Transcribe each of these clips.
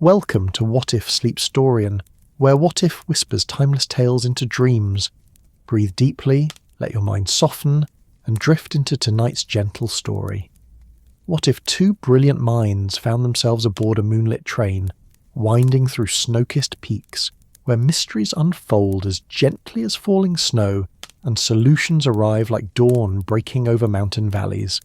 Welcome to What If Sleepstorian, where What If whispers timeless tales into dreams. Breathe deeply, let your mind soften, and drift into tonight's gentle story. What if two brilliant minds found themselves aboard a moonlit train, winding through snow-kissed peaks, where mysteries unfold as gently as falling snow, and solutions arrive like dawn breaking over mountain valleys?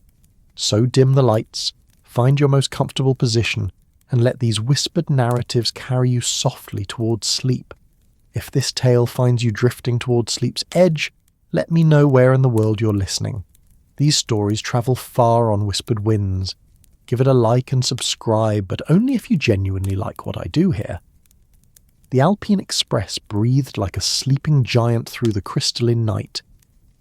So dim the lights, find your most comfortable position, and let these whispered narratives carry you softly towards sleep. If this tale finds you drifting towards sleep's edge, let me know where in the world you're listening. These stories travel far on whispered winds. Give it a like and subscribe, but only if you genuinely like what I do here. The Alpine Express breathed like a sleeping giant through the crystalline night,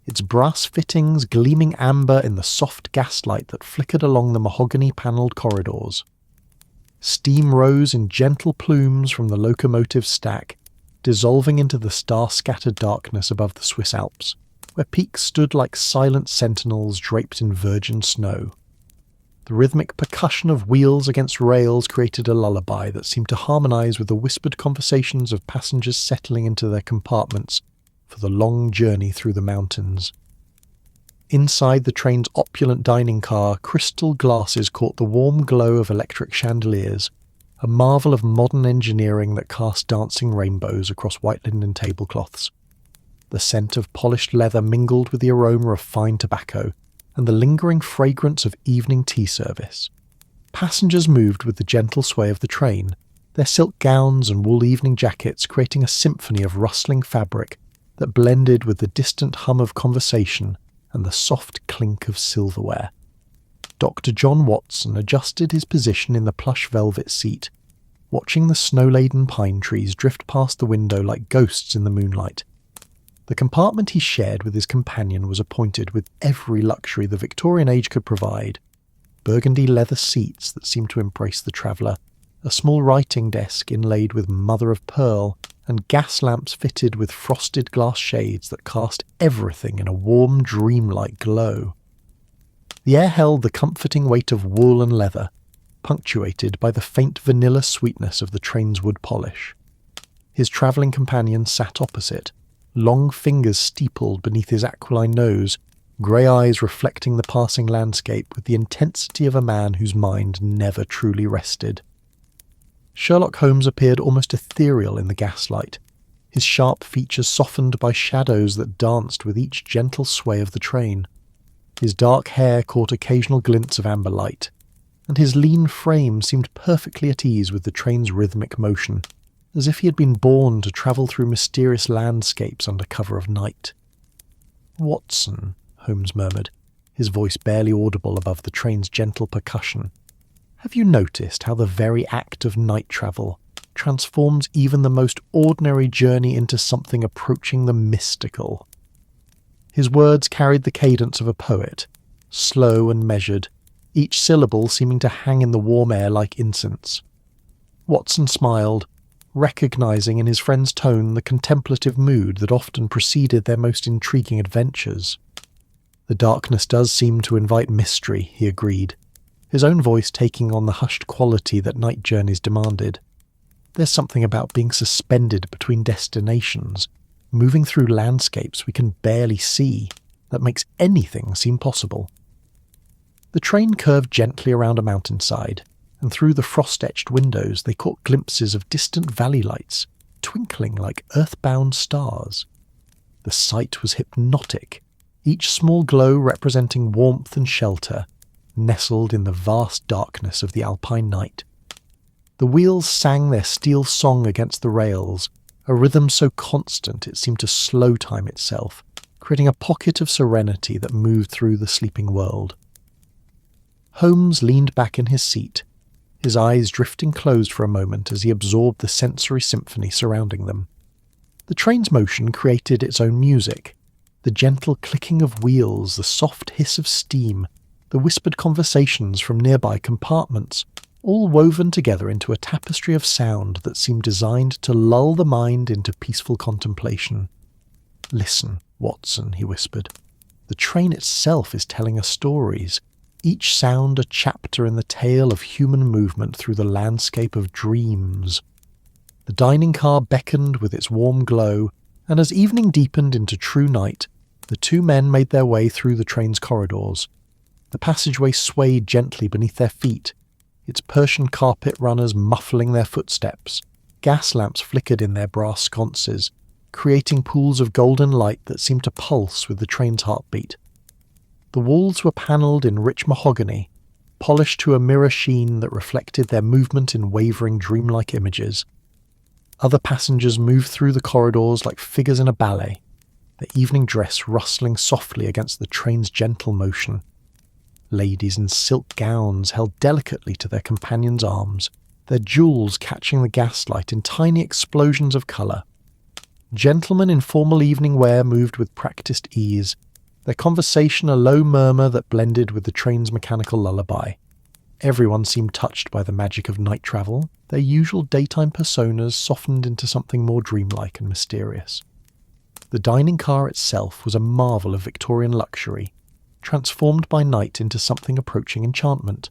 its brass fittings gleaming amber in the soft gaslight that flickered along the mahogany-panelled corridors. Steam rose in gentle plumes from the locomotive's stack, dissolving into the star-scattered darkness above the Swiss Alps, where peaks stood like silent sentinels draped in virgin snow. The rhythmic percussion of wheels against rails created a lullaby that seemed to harmonise with the whispered conversations of passengers settling into their compartments for the long journey through the mountains. Inside the train's opulent dining car, crystal glasses caught the warm glow of electric chandeliers, a marvel of modern engineering that cast dancing rainbows across white linen tablecloths. The scent of polished leather mingled with the aroma of fine tobacco and the lingering fragrance of evening tea service. Passengers moved with the gentle sway of the train, their silk gowns and wool evening jackets creating a symphony of rustling fabric that blended with the distant hum of conversation and the soft clink of silverware. Dr. John Watson adjusted his position in the plush velvet seat, watching the snow-laden pine trees drift past the window like ghosts in the moonlight. The compartment he shared with his companion was appointed with every luxury the Victorian age could provide: burgundy leather seats that seemed to embrace the traveller, a small writing desk inlaid with mother-of-pearl, and gas lamps fitted with frosted glass shades that cast everything in a warm, dreamlike glow. The air held the comforting weight of wool and leather, punctuated by the faint vanilla sweetness of the train's wood polish. His travelling companion sat opposite, long fingers steepled beneath his aquiline nose, grey eyes reflecting the passing landscape with the intensity of a man whose mind never truly rested. Sherlock Holmes appeared almost ethereal in the gaslight, his sharp features softened by shadows that danced with each gentle sway of the train. His dark hair caught occasional glints of amber light, and his lean frame seemed perfectly at ease with the train's rhythmic motion, as if he had been born to travel through mysterious landscapes under cover of night. "Watson," Holmes murmured, his voice barely audible above the train's gentle percussion. "Have you noticed how the very act of night travel transforms even the most ordinary journey into something approaching the mystical?" His words carried the cadence of a poet, slow and measured, each syllable seeming to hang in the warm air like incense. Watson smiled, recognising in his friend's tone the contemplative mood that often preceded their most intriguing adventures. "The darkness does seem to invite mystery," he agreed, his own voice taking on the hushed quality that night journeys demanded. "There's something about being suspended between destinations, moving through landscapes we can barely see, that makes anything seem possible." The train curved gently around a mountainside, and through the frost-etched windows they caught glimpses of distant valley lights, twinkling like earthbound stars. The sight was hypnotic, each small glow representing warmth and shelter, nestled in the vast darkness of the Alpine night. The wheels sang their steel song against the rails, a rhythm so constant it seemed to slow time itself, creating a pocket of serenity that moved through the sleeping world. Holmes leaned back in his seat, his eyes drifting closed for a moment as he absorbed the sensory symphony surrounding them. The train's motion created its own music, the gentle clicking of wheels, the soft hiss of steam, the whispered conversations from nearby compartments, all woven together into a tapestry of sound that seemed designed to lull the mind into peaceful contemplation. "Listen, Watson," he whispered. "The train itself is telling us stories, each sound a chapter in the tale of human movement through the landscape of dreams. The dining car beckoned with its warm glow, and as evening deepened into true night, the two men made their way through the train's corridors. The passageway swayed gently beneath their feet, its Persian carpet runners muffling their footsteps. Gas lamps flickered in their brass sconces, creating pools of golden light that seemed to pulse with the train's heartbeat. The walls were panelled in rich mahogany, polished to a mirror sheen that reflected their movement in wavering dreamlike images. Other passengers moved through the corridors like figures in a ballet, their evening dress rustling softly against the train's gentle motion. Ladies in silk gowns held delicately to their companions' arms, their jewels catching the gaslight in tiny explosions of colour. Gentlemen in formal evening wear moved with practised ease, their conversation a low murmur that blended with the train's mechanical lullaby. Everyone seemed touched by the magic of night travel, their usual daytime personas softened into something more dreamlike and mysterious. The dining car itself was a marvel of Victorian luxury, transformed by night into something approaching enchantment.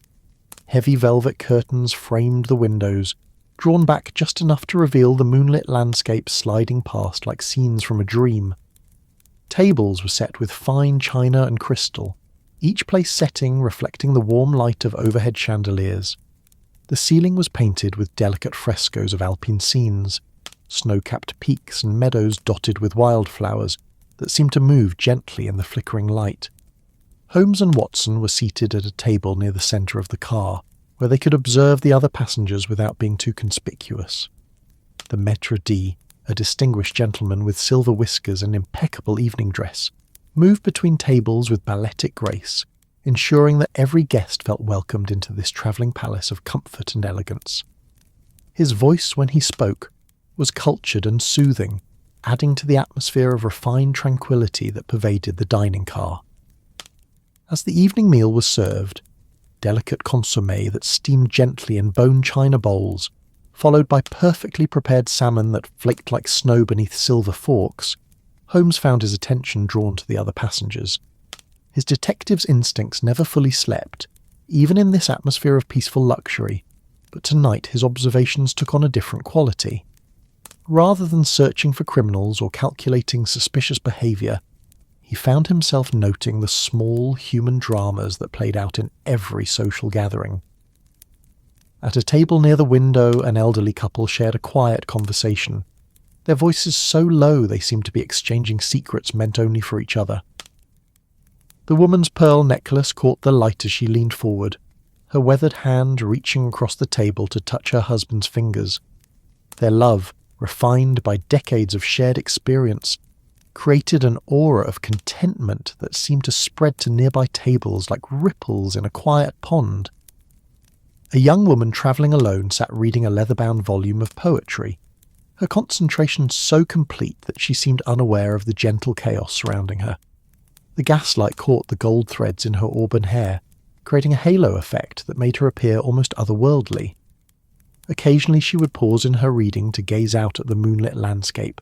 Heavy velvet curtains framed the windows, drawn back just enough to reveal the moonlit landscape sliding past like scenes from a dream. Tables were set with fine china and crystal, each place setting reflecting the warm light of overhead chandeliers. The ceiling was painted with delicate frescoes of Alpine scenes, snow-capped peaks and meadows dotted with wildflowers that seemed to move gently in the flickering light. Holmes and Watson were seated at a table near the centre of the car, where they could observe the other passengers without being too conspicuous. The maître d', a distinguished gentleman with silver whiskers and impeccable evening dress, moved between tables with balletic grace, ensuring that every guest felt welcomed into this travelling palace of comfort and elegance. His voice, when he spoke, was cultured and soothing, adding to the atmosphere of refined tranquillity that pervaded the dining car. As the evening meal was served, delicate consommé that steamed gently in bone china bowls, followed by perfectly prepared salmon that flaked like snow beneath silver forks, Holmes found his attention drawn to the other passengers. His detective's instincts never fully slept, even in this atmosphere of peaceful luxury, but tonight his observations took on a different quality. Rather than searching for criminals or calculating suspicious behaviour, he found himself noting the small human dramas that played out in every social gathering. At a table near the window, an elderly couple shared a quiet conversation, their voices so low they seemed to be exchanging secrets meant only for each other. The woman's pearl necklace caught the light as she leaned forward, her weathered hand reaching across the table to touch her husband's fingers. Their love, refined by decades of shared experience, created an aura of contentment that seemed to spread to nearby tables like ripples in a quiet pond. A young woman travelling alone sat reading a leather-bound volume of poetry, her concentration so complete that she seemed unaware of the gentle chaos surrounding her. The gaslight caught the gold threads in her auburn hair, creating a halo effect that made her appear almost otherworldly. Occasionally she would pause in her reading to gaze out at the moonlit landscape,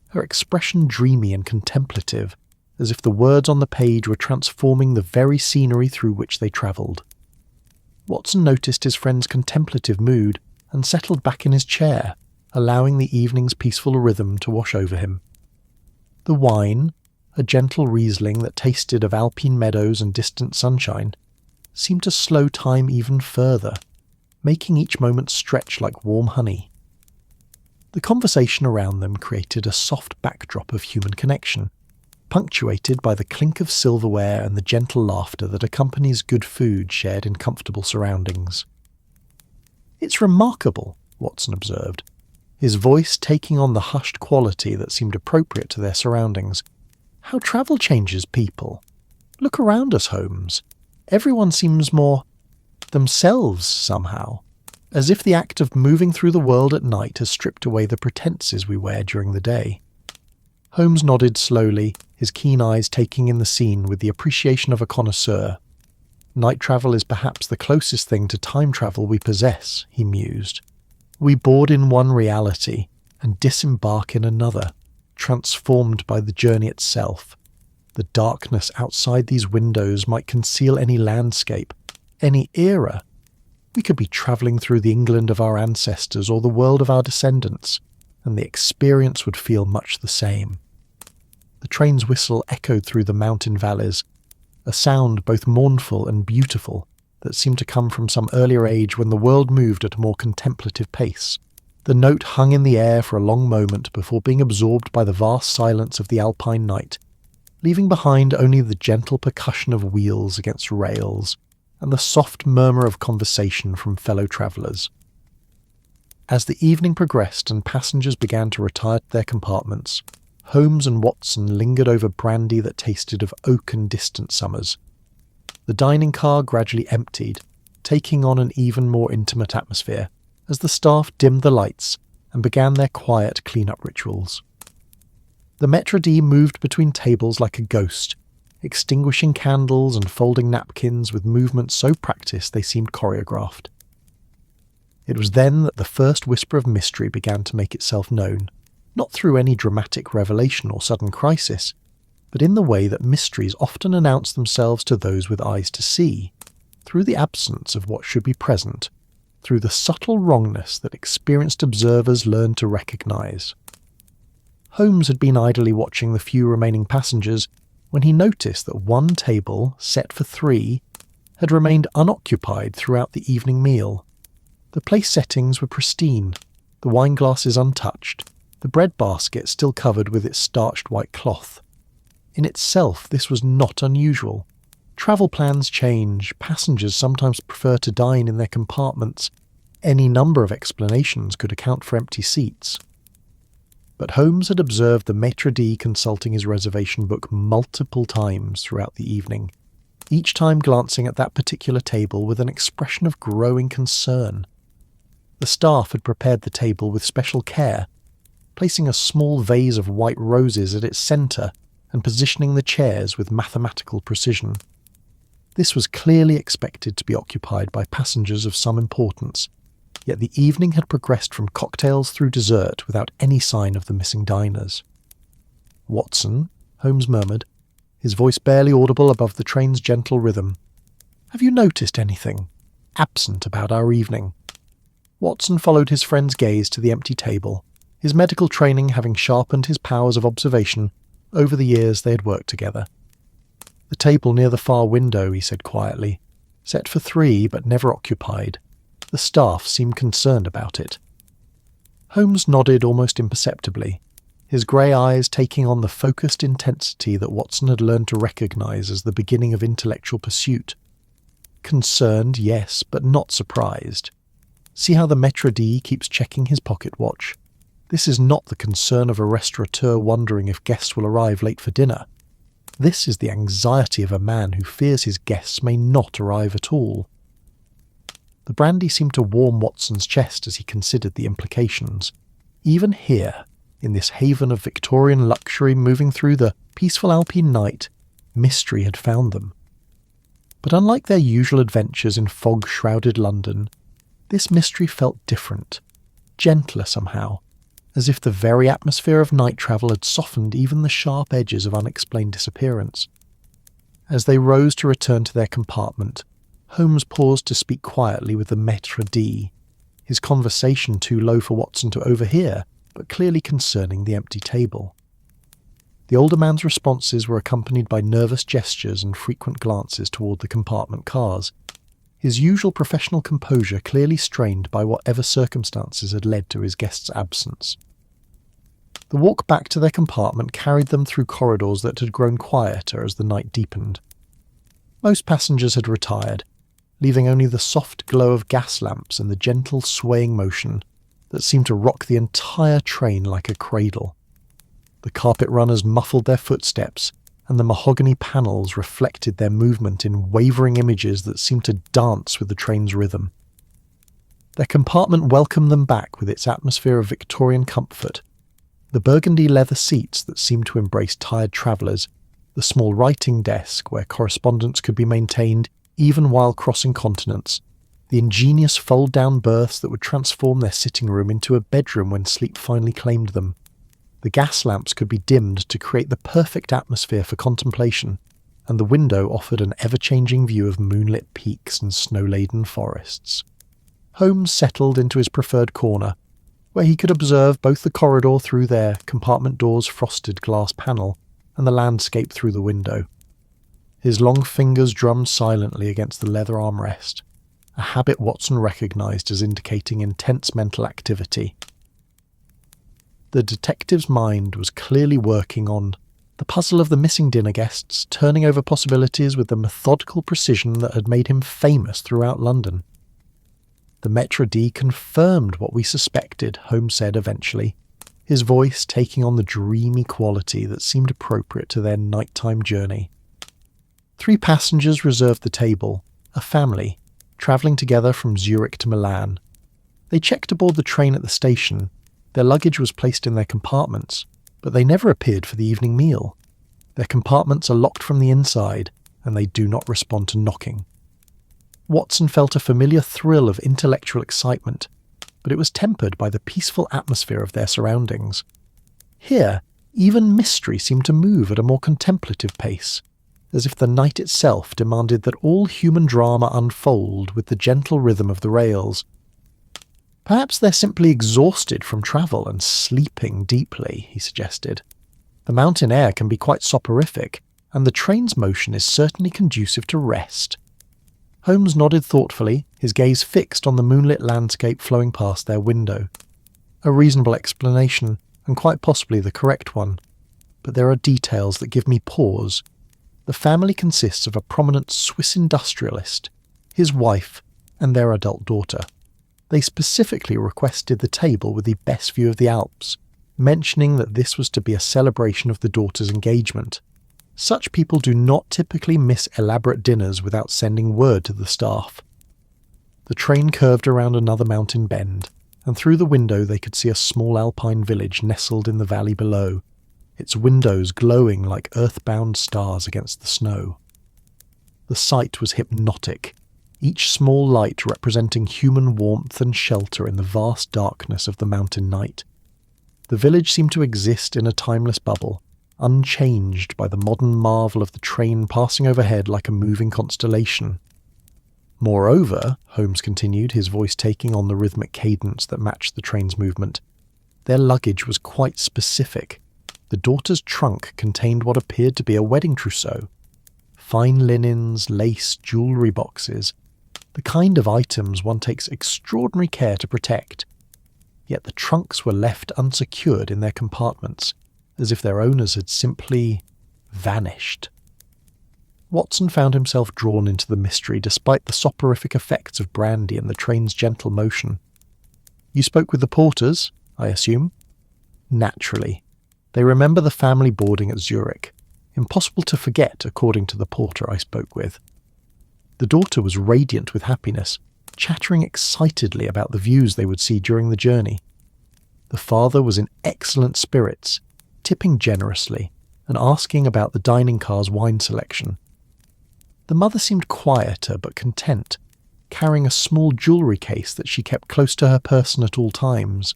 her expression dreamy and contemplative, as if the words on the page were transforming the very scenery through which they travelled. Watson noticed his friend's contemplative mood and settled back in his chair, allowing the evening's peaceful rhythm to wash over him. The wine, a gentle Riesling that tasted of Alpine meadows and distant sunshine, seemed to slow time even further, making each moment stretch like warm honey. The conversation around them created a soft backdrop of human connection, punctuated by the clink of silverware and the gentle laughter that accompanies good food shared in comfortable surroundings. "It's remarkable," Watson observed, his voice taking on the hushed quality that seemed appropriate to their surroundings. "How travel changes people. Look around us, Holmes. Everyone seems more themselves somehow, as if the act of moving through the world at night has stripped away the pretences we wear during the day." Holmes nodded slowly, his keen eyes taking in the scene with the appreciation of a connoisseur. "Night travel is perhaps the closest thing to time travel we possess," he mused. "We board in one reality and disembark in another, transformed by the journey itself. The darkness outside these windows might conceal any landscape, any era. We could be travelling through the England of our ancestors or the world of our descendants, and the experience would feel much the same. The train's whistle echoed through the mountain valleys, a sound both mournful and beautiful that seemed to come from some earlier age when the world moved at a more contemplative pace. The note hung in the air for a long moment before being absorbed by the vast silence of the Alpine night, leaving behind only the gentle percussion of wheels against rails and the soft murmur of conversation from fellow travellers. As the evening progressed and passengers began to retire to their compartments, Holmes and Watson lingered over brandy that tasted of oak and distant summers. The dining car gradually emptied, taking on an even more intimate atmosphere as the staff dimmed the lights and began their quiet clean-up rituals. The maître d' moved between tables like a ghost, extinguishing candles and folding napkins with movements so practiced they seemed choreographed. It was then that the first whisper of mystery began to make itself known, not through any dramatic revelation or sudden crisis, but in the way that mysteries often announce themselves to those with eyes to see, through the absence of what should be present, through the subtle wrongness that experienced observers learn to recognise. Holmes had been idly watching the few remaining passengers when he noticed that one table, set for 3, had remained unoccupied throughout the evening meal. The place settings were pristine, the wine glasses untouched, the bread basket still covered with its starched white cloth. In itself, this was not unusual. Travel plans change, passengers sometimes prefer to dine in their compartments. Any number of explanations could account for empty seats. But Holmes had observed the maître d' consulting his reservation book multiple times throughout the evening, each time glancing at that particular table with an expression of growing concern. The staff had prepared the table with special care, placing a small vase of white roses at its centre and positioning the chairs with mathematical precision. This was clearly expected to be occupied by passengers of some importance, yet the evening had progressed from cocktails through dessert without any sign of the missing diners. "Watson," Holmes murmured, his voice barely audible above the train's gentle rhythm, "have you noticed anything absent about our evening?" Watson followed his friend's gaze to the empty table, his medical training having sharpened his powers of observation over the years they had worked together. "The table near the far window," he said quietly, "set for 3 but never occupied. The staff seemed concerned about it." Holmes nodded almost imperceptibly, his grey eyes taking on the focused intensity that Watson had learned to recognise as the beginning of intellectual pursuit. Concerned, yes, but not surprised. See how the maître d' keeps checking his pocket watch. This is not the concern of a restaurateur wondering if guests will arrive late for dinner. This is the anxiety of a man who fears his guests may not arrive at all. The brandy seemed to warm Watson's chest as he considered the implications. Even here, in this haven of Victorian luxury moving through the peaceful Alpine night, mystery had found them. But unlike their usual adventures in fog-shrouded London, this mystery felt different, gentler somehow, as if the very atmosphere of night travel had softened even the sharp edges of unexplained disappearance. As they rose to return to their compartment, Holmes paused to speak quietly with the maître d', his conversation too low for Watson to overhear, but clearly concerning the empty table. The older man's responses were accompanied by nervous gestures and frequent glances toward the compartment cars, his usual professional composure clearly strained by whatever circumstances had led to his guest's absence. The walk back to their compartment carried them through corridors that had grown quieter as the night deepened. Most passengers had retired, leaving only the soft glow of gas lamps and the gentle swaying motion that seemed to rock the entire train like a cradle. The carpet runners muffled their footsteps, and the mahogany panels reflected their movement in wavering images that seemed to dance with the train's rhythm. Their compartment welcomed them back with its atmosphere of Victorian comfort. The burgundy leather seats that seemed to embrace tired travellers, the small writing desk where correspondence could be maintained even while crossing continents, the ingenious fold-down berths that would transform their sitting room into a bedroom when sleep finally claimed them. The gas lamps could be dimmed to create the perfect atmosphere for contemplation, and the window offered an ever-changing view of moonlit peaks and snow-laden forests. Holmes settled into his preferred corner, where he could observe both the corridor through their compartment door's frosted glass panel and the landscape through the window. His long fingers drummed silently against the leather armrest, a habit Watson recognised as indicating intense mental activity. The detective's mind was clearly working on the puzzle of the missing dinner guests, turning over possibilities with the methodical precision that had made him famous throughout London. The Maître D confirmed what we suspected, Holmes said eventually, his voice taking on the dreamy quality that seemed appropriate to their nighttime journey. 3 passengers reserved the table, a family, travelling together from Zurich to Milan. They checked aboard the train at the station. Their luggage was placed in their compartments, but they never appeared for the evening meal. Their compartments are locked from the inside, and they do not respond to knocking. Watson felt a familiar thrill of intellectual excitement, but it was tempered by the peaceful atmosphere of their surroundings. Here, even mystery seemed to move at a more contemplative pace, as if the night itself demanded that all human drama unfold with the gentle rhythm of the rails. Perhaps they're simply exhausted from travel and sleeping deeply, he suggested. The mountain air can be quite soporific, and the train's motion is certainly conducive to rest. Holmes nodded thoughtfully, his gaze fixed on the moonlit landscape flowing past their window. A reasonable explanation, and quite possibly the correct one. But there are details that give me pause. The family consists of a prominent Swiss industrialist, his wife, and their adult daughter. They specifically requested the table with the best view of the Alps, mentioning that this was to be a celebration of the daughter's engagement. Such people do not typically miss elaborate dinners without sending word to the staff. The train curved around another mountain bend, and through the window they could see a small alpine village nestled in the valley below, its windows glowing like earthbound stars against the snow. The sight was hypnotic, each small light representing human warmth and shelter in the vast darkness of the mountain night. The village seemed to exist in a timeless bubble, unchanged by the modern marvel of the train passing overhead like a moving constellation. Moreover, Holmes continued, his voice taking on the rhythmic cadence that matched the train's movement, their luggage was quite specific. The daughter's trunk contained what appeared to be a wedding trousseau. Fine linens, lace, jewellery boxes, the kind of items one takes extraordinary care to protect. Yet the trunks were left unsecured in their compartments, as if their owners had simply vanished. Watson found himself drawn into the mystery despite the soporific effects of brandy and the train's gentle motion. "You spoke with the porters, I assume?" "Naturally. They remember the family boarding at Zurich. Impossible to forget, according to the porter I spoke with." The daughter was radiant with happiness, chattering excitedly about the views they would see during the journey. The father was in excellent spirits, tipping generously and asking about the dining car's wine selection. The mother seemed quieter but content, carrying a small jewellery case that she kept close to her person at all times.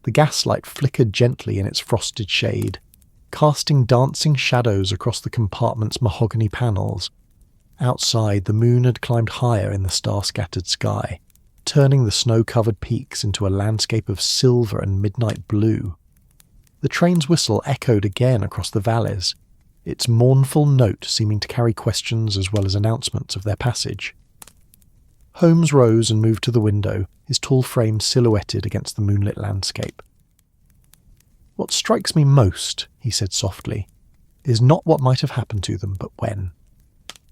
The gaslight flickered gently in its frosted shade, casting dancing shadows across the compartment's mahogany panels. Outside, the moon had climbed higher in the star-scattered sky, turning the snow-covered peaks into a landscape of silver and midnight blue. The train's whistle echoed again across the valleys, its mournful note seeming to carry questions as well as announcements of their passage. Holmes rose and moved to the window, his tall frame silhouetted against the moonlit landscape. "What strikes me most," he said softly, "is not what might have happened to them, but when.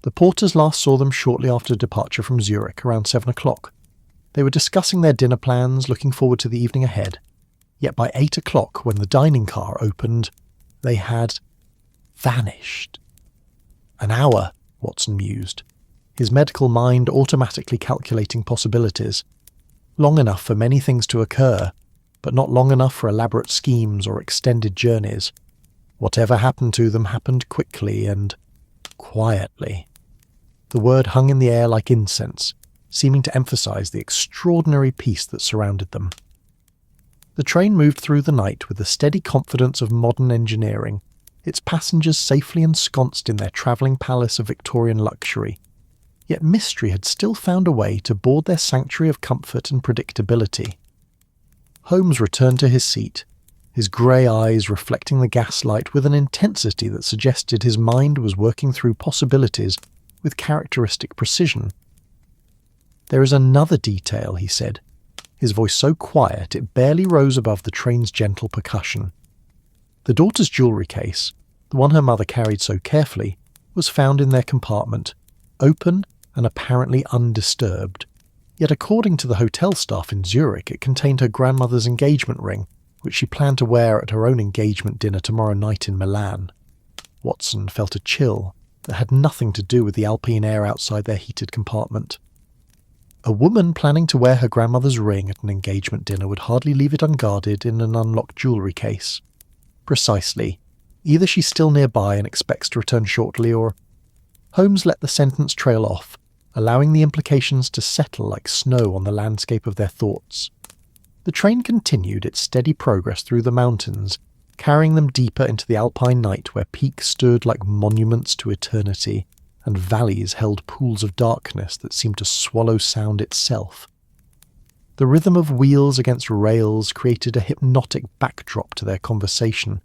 The porters last saw them shortly after departure from Zurich, around 7 o'clock. They were discussing their dinner plans, looking forward to the evening ahead. Yet by 8 o'clock, when the dining car opened, they had vanished." "An hour," Watson mused, his medical mind automatically calculating possibilities. Long enough for many things to occur, but not long enough for elaborate schemes or extended journeys. Whatever happened to them happened quickly and quietly. The word hung in the air like incense, seeming to emphasize the extraordinary peace that surrounded them. The train moved through the night with the steady confidence of modern engineering, its passengers safely ensconced in their travelling palace of Victorian luxury. Yet mystery had still found a way to board their sanctuary of comfort and predictability. Holmes returned to his seat, his grey eyes reflecting the gaslight with an intensity that suggested his mind was working through possibilities with characteristic precision. "There is another detail," he said, his voice so quiet it barely rose above the train's gentle percussion. The daughter's jewellery case, the one her mother carried so carefully, was found in their compartment, open and apparently undisturbed. Yet according to the hotel staff in Zurich, it contained her grandmother's engagement ring, which she planned to wear at her own engagement dinner tomorrow night in Milan. Watson felt a chill that had nothing to do with the Alpine air outside their heated compartment. A woman planning to wear her grandmother's ring at an engagement dinner would hardly leave it unguarded in an unlocked jewellery case. Precisely. Either she's still nearby and expects to return shortly, or... Holmes let the sentence trail off, allowing the implications to settle like snow on the landscape of their thoughts. The train continued its steady progress through the mountains, carrying them deeper into the Alpine night where peaks stood like monuments to eternity, and valleys held pools of darkness that seemed to swallow sound itself. The rhythm of wheels against rails created a hypnotic backdrop to their conversation,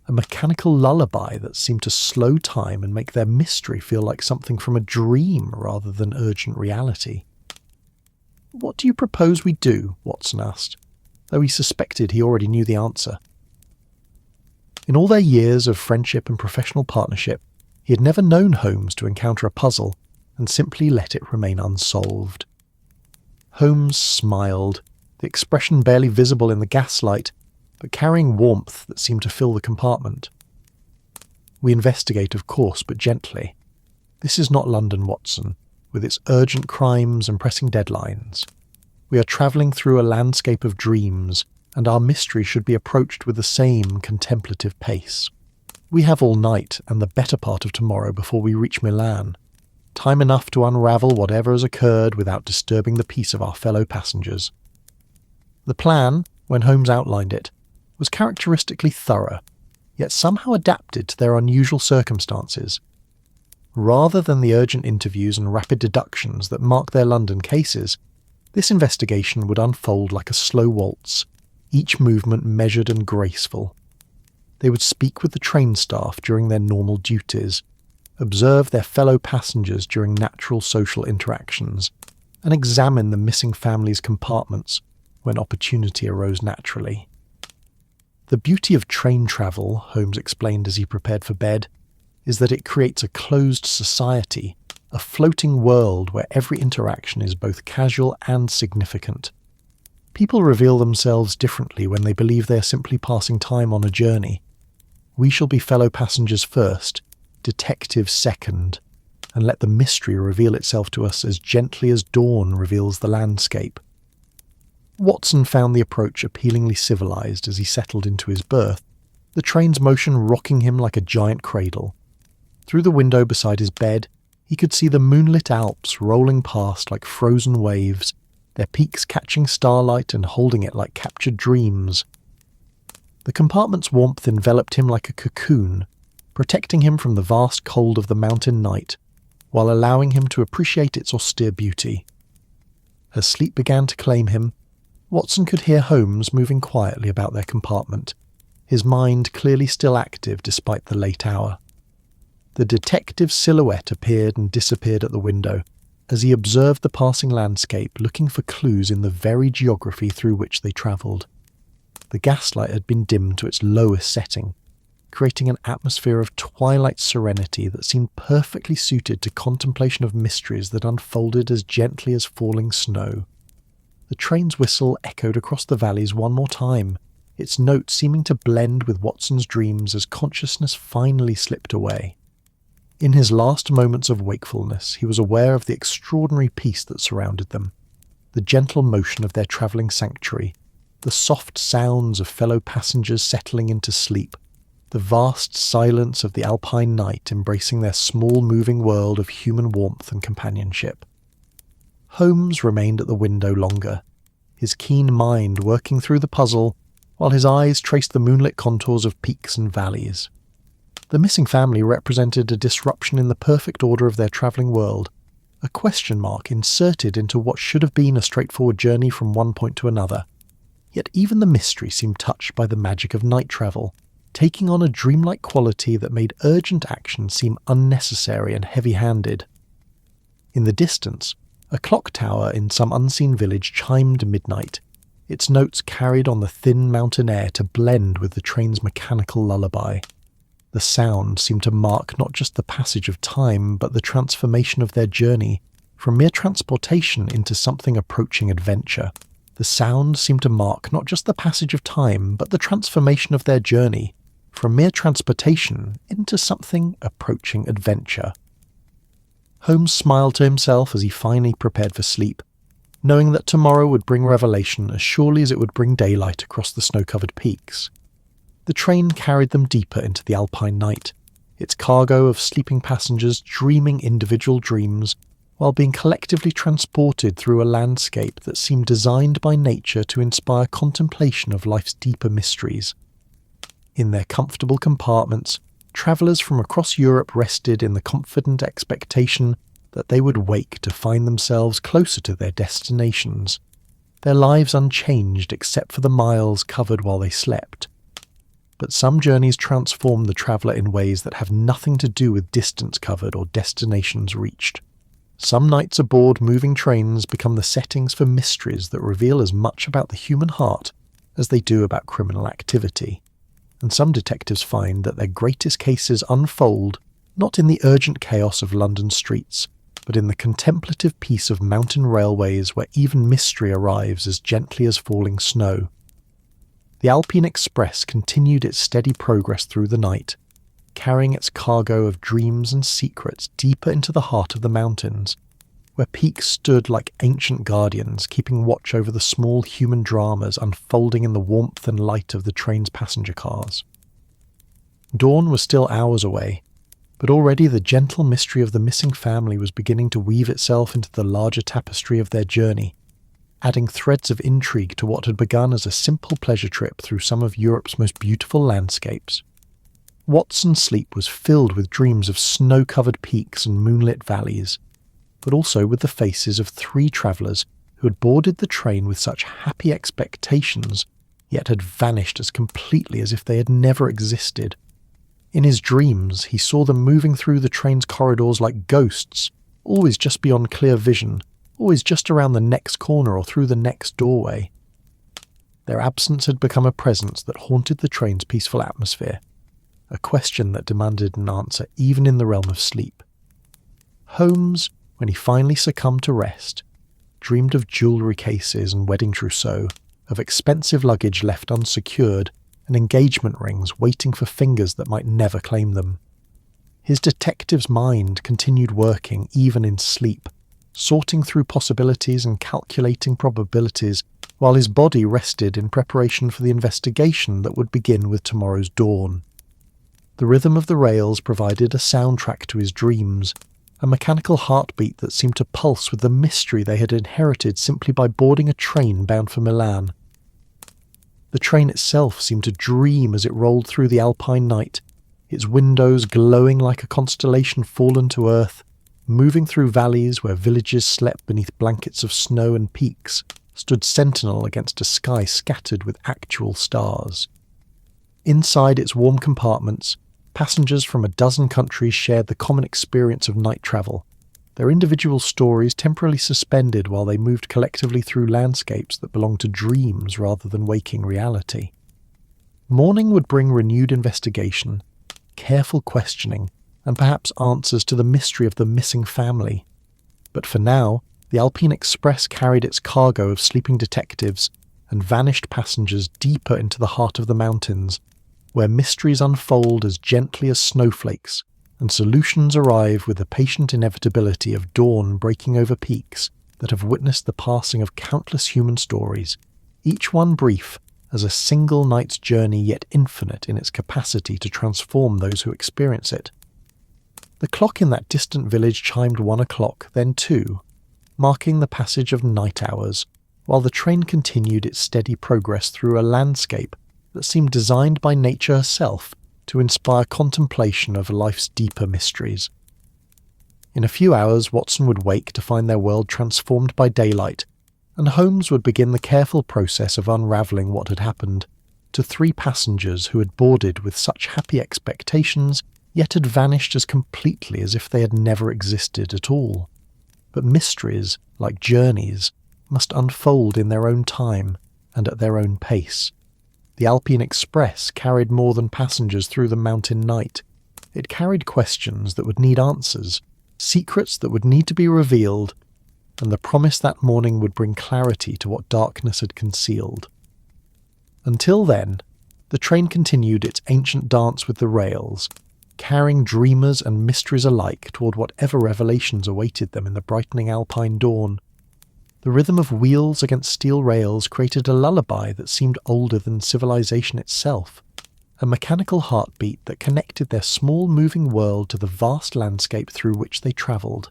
a mechanical lullaby that seemed to slow time and make their mystery feel like something from a dream rather than urgent reality. "What do you propose we do?" Watson asked, though he suspected he already knew the answer. In all their years of friendship and professional partnership, he had never known Holmes to encounter a puzzle and simply let it remain unsolved. Holmes smiled, the expression barely visible in the gaslight, but carrying warmth that seemed to fill the compartment. "We investigate, of course, but gently. This is not London, Watson, with its urgent crimes and pressing deadlines. We are travelling through a landscape of dreams, and our mystery should be approached with the same contemplative pace. We have all night and the better part of tomorrow before we reach Milan, time enough to unravel whatever has occurred without disturbing the peace of our fellow passengers." The plan, when Holmes outlined it, was characteristically thorough, yet somehow adapted to their unusual circumstances. Rather than the urgent interviews and rapid deductions that mark their London cases, this investigation would unfold like a slow waltz, each movement measured and graceful. They would speak with the train staff during their normal duties, observe their fellow passengers during natural social interactions, and examine the missing family's compartments when opportunity arose naturally. "The beauty of train travel," Holmes explained as he prepared for bed, "is that it creates a closed society, a floating world where every interaction is both casual and significant. People reveal themselves differently when they believe they are simply passing time on a journey. We shall be fellow passengers first, detectives second, and let the mystery reveal itself to us as gently as dawn reveals the landscape." Watson found the approach appealingly civilized as he settled into his berth, the train's motion rocking him like a giant cradle. Through the window beside his bed, he could see the moonlit Alps rolling past like frozen waves, their peaks catching starlight and holding it like captured dreams. The compartment's warmth enveloped him like a cocoon, protecting him from the vast cold of the mountain night, while allowing him to appreciate its austere beauty. As sleep began to claim him, Watson could hear Holmes moving quietly about their compartment, his mind clearly still active despite the late hour. The detective's silhouette appeared and disappeared at the window, as he observed the passing landscape, looking for clues in the very geography through which they travelled. The gaslight had been dimmed to its lowest setting, creating an atmosphere of twilight serenity that seemed perfectly suited to contemplation of mysteries that unfolded as gently as falling snow. The train's whistle echoed across the valleys one more time, its note seeming to blend with Watson's dreams as consciousness finally slipped away. In his last moments of wakefulness, he was aware of the extraordinary peace that surrounded them, the gentle motion of their travelling sanctuary, the soft sounds of fellow passengers settling into sleep, the vast silence of the Alpine night embracing their small moving world of human warmth and companionship. Holmes remained at the window longer, his keen mind working through the puzzle, while his eyes traced the moonlit contours of peaks and valleys. The missing family represented a disruption in the perfect order of their travelling world, a question mark inserted into what should have been a straightforward journey from one point to another. Yet even the mystery seemed touched by the magic of night travel, taking on a dreamlike quality that made urgent action seem unnecessary and heavy-handed. In the distance, a clock tower in some unseen village chimed midnight, its notes carried on the thin mountain air to blend with the train's mechanical lullaby. The sound seemed to mark not just the passage of time, but the transformation of their journey, from mere transportation into something approaching adventure. The sound seemed to mark not just the passage of time, but the transformation of their journey, from mere transportation into something approaching adventure. Holmes smiled to himself as he finally prepared for sleep, knowing that tomorrow would bring revelation as surely as it would bring daylight across the snow-covered peaks. The train carried them deeper into the Alpine night, its cargo of sleeping passengers dreaming individual dreams, while being collectively transported through a landscape that seemed designed by nature to inspire contemplation of life's deeper mysteries. In their comfortable compartments, travellers from across Europe rested in the confident expectation that they would wake to find themselves closer to their destinations, their lives unchanged except for the miles covered while they slept. But some journeys transform the traveller in ways that have nothing to do with distance covered or destinations reached. Some nights aboard moving trains become the settings for mysteries that reveal as much about the human heart as they do about criminal activity. And some detectives find that their greatest cases unfold not in the urgent chaos of London streets, but in the contemplative peace of mountain railways where even mystery arrives as gently as falling snow. The Alpine Express continued its steady progress through the night, carrying its cargo of dreams and secrets deeper into the heart of the mountains, where peaks stood like ancient guardians keeping watch over the small human dramas unfolding in the warmth and light of the train's passenger cars. Dawn was still hours away, but already the gentle mystery of the missing family was beginning to weave itself into the larger tapestry of their journey, adding threads of intrigue to what had begun as a simple pleasure trip through some of Europe's most beautiful landscapes. Watson's sleep was filled with dreams of snow-covered peaks and moonlit valleys, but also with the faces of 3 travellers who had boarded the train with such happy expectations, yet had vanished as completely as if they had never existed. In his dreams, he saw them moving through the train's corridors like ghosts, always just beyond clear vision, always just around the next corner or through the next doorway. Their absence had become a presence that haunted the train's peaceful atmosphere, a question that demanded an answer even in the realm of sleep. Holmes, when he finally succumbed to rest, dreamed of jewellery cases and wedding trousseaux, of expensive luggage left unsecured, and engagement rings waiting for fingers that might never claim them. His detective's mind continued working even in sleep, sorting through possibilities and calculating probabilities, while his body rested in preparation for the investigation that would begin with tomorrow's dawn. The rhythm of the rails provided a soundtrack to his dreams, a mechanical heartbeat that seemed to pulse with the mystery they had inherited simply by boarding a train bound for Milan. The train itself seemed to dream as it rolled through the Alpine night, its windows glowing like a constellation fallen to earth, moving through valleys where villages slept beneath blankets of snow and peaks stood sentinel against a sky scattered with actual stars. Inside its warm compartments, passengers from a dozen countries shared the common experience of night travel, their individual stories temporarily suspended while they moved collectively through landscapes that belonged to dreams rather than waking reality. Morning would bring renewed investigation, careful questioning, and perhaps answers to the mystery of the missing family. But for now, the Alpine Express carried its cargo of sleeping detectives and vanished passengers deeper into the heart of the mountains, where mysteries unfold as gently as snowflakes, and solutions arrive with the patient inevitability of dawn breaking over peaks that have witnessed the passing of countless human stories, each one brief as a single night's journey yet infinite in its capacity to transform those who experience it. The clock in that distant village chimed 1 o'clock, then 2, marking the passage of night hours, while the train continued its steady progress through a landscape that seemed designed by nature herself to inspire contemplation of life's deeper mysteries. In a few hours, Watson would wake to find their world transformed by daylight, and Holmes would begin the careful process of unravelling what had happened to three passengers who had boarded with such happy expectations, yet had vanished as completely as if they had never existed at all. But mysteries, like journeys, must unfold in their own time and at their own pace. The Alpine Express carried more than passengers through the mountain night. It carried questions that would need answers, secrets that would need to be revealed, and the promise that morning would bring clarity to what darkness had concealed. Until then, the train continued its ancient dance with the rails, carrying dreamers and mysteries alike toward whatever revelations awaited them in the brightening alpine dawn. The rhythm of wheels against steel rails created a lullaby that seemed older than civilization itself, a mechanical heartbeat that connected their small moving world to the vast landscape through which they travelled.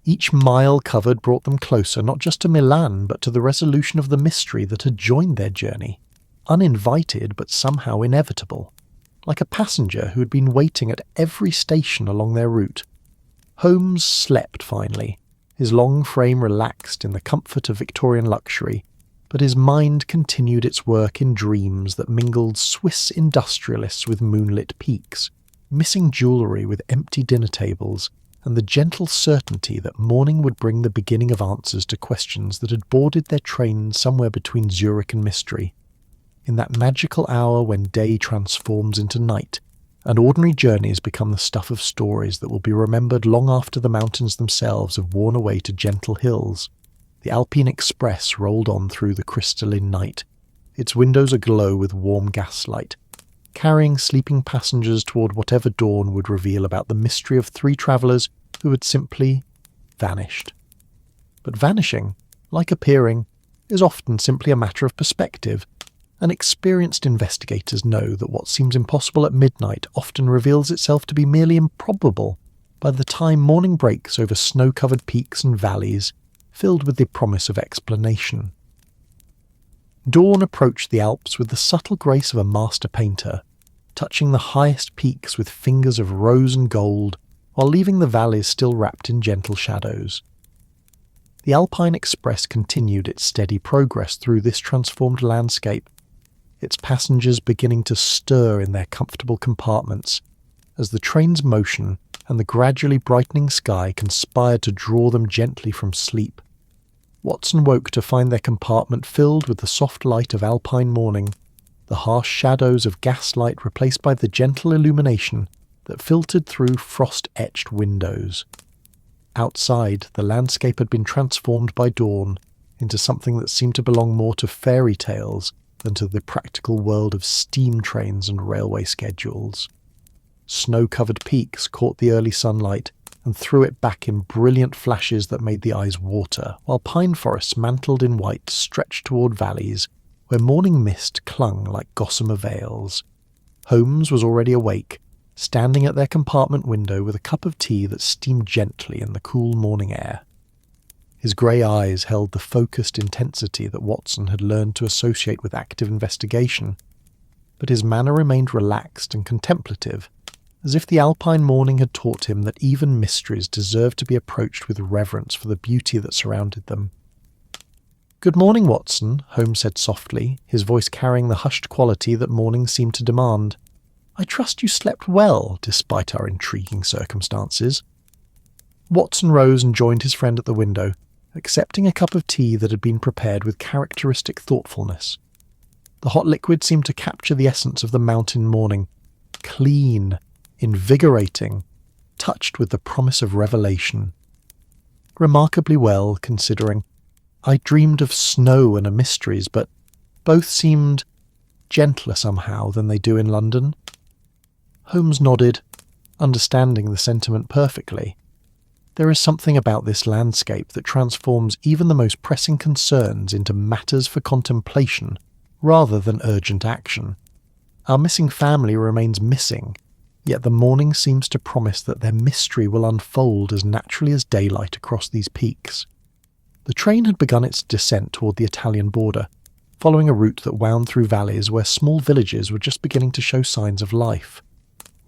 Each mile covered brought them closer not just to Milan but to the resolution of the mystery that had joined their journey, uninvited but somehow inevitable, like a passenger who had been waiting at every station along their route. Holmes slept finally, his long frame relaxed in the comfort of Victorian luxury, but his mind continued its work in dreams that mingled Swiss industrialists with moonlit peaks, missing jewellery with empty dinner tables, and the gentle certainty that morning would bring the beginning of answers to questions that had boarded their train somewhere between Zurich and Mystery. In that magical hour when day transforms into night, and ordinary journeys become the stuff of stories that will be remembered long after the mountains themselves have worn away to gentle hills, the Alpine Express rolled on through the crystalline night, its windows aglow with warm gaslight, carrying sleeping passengers toward whatever dawn would reveal about the mystery of three travellers who had simply vanished. But vanishing, like appearing, is often simply a matter of perspective, and experienced investigators know that what seems impossible at midnight often reveals itself to be merely improbable by the time morning breaks over snow-covered peaks and valleys, filled with the promise of explanation. Dawn approached the Alps with the subtle grace of a master painter, touching the highest peaks with fingers of rose and gold, while leaving the valleys still wrapped in gentle shadows. The Alpine Express continued its steady progress through this transformed landscape, its passengers beginning to stir in their comfortable compartments, as the train's motion and the gradually brightening sky conspired to draw them gently from sleep. Watson woke to find their compartment filled with the soft light of alpine morning, the harsh shadows of gaslight replaced by the gentle illumination that filtered through frost-etched windows. Outside, the landscape had been transformed by dawn into something that seemed to belong more to fairy tales than to the practical world of steam trains and railway schedules. Snow-covered peaks caught the early sunlight and threw it back in brilliant flashes that made the eyes water, while pine forests mantled in white stretched toward valleys where morning mist clung like gossamer veils. Holmes was already awake, standing at their compartment window with a cup of tea that steamed gently in the cool morning air. His grey eyes held the focused intensity that Watson had learned to associate with active investigation, but his manner remained relaxed and contemplative, as if the alpine morning had taught him that even mysteries deserved to be approached with reverence for the beauty that surrounded them. "Good morning, Watson," Holmes said softly, his voice carrying the hushed quality that morning seemed to demand. "I trust you slept well, despite our intriguing circumstances." Watson rose and joined his friend at the window, accepting a cup of tea that had been prepared with characteristic thoughtfulness. The hot liquid seemed to capture the essence of the mountain morning, clean, invigorating, touched with the promise of revelation. Remarkably well, considering. I dreamed of snow and mysteries, but both seemed gentler somehow than they do in London. Holmes nodded, understanding the sentiment perfectly. There is something about this landscape that transforms even the most pressing concerns into matters for contemplation rather than urgent action. Our missing family remains missing, yet the morning seems to promise that their mystery will unfold as naturally as daylight across these peaks. The train had begun its descent toward the Italian border, following a route that wound through valleys where small villages were just beginning to show signs of life.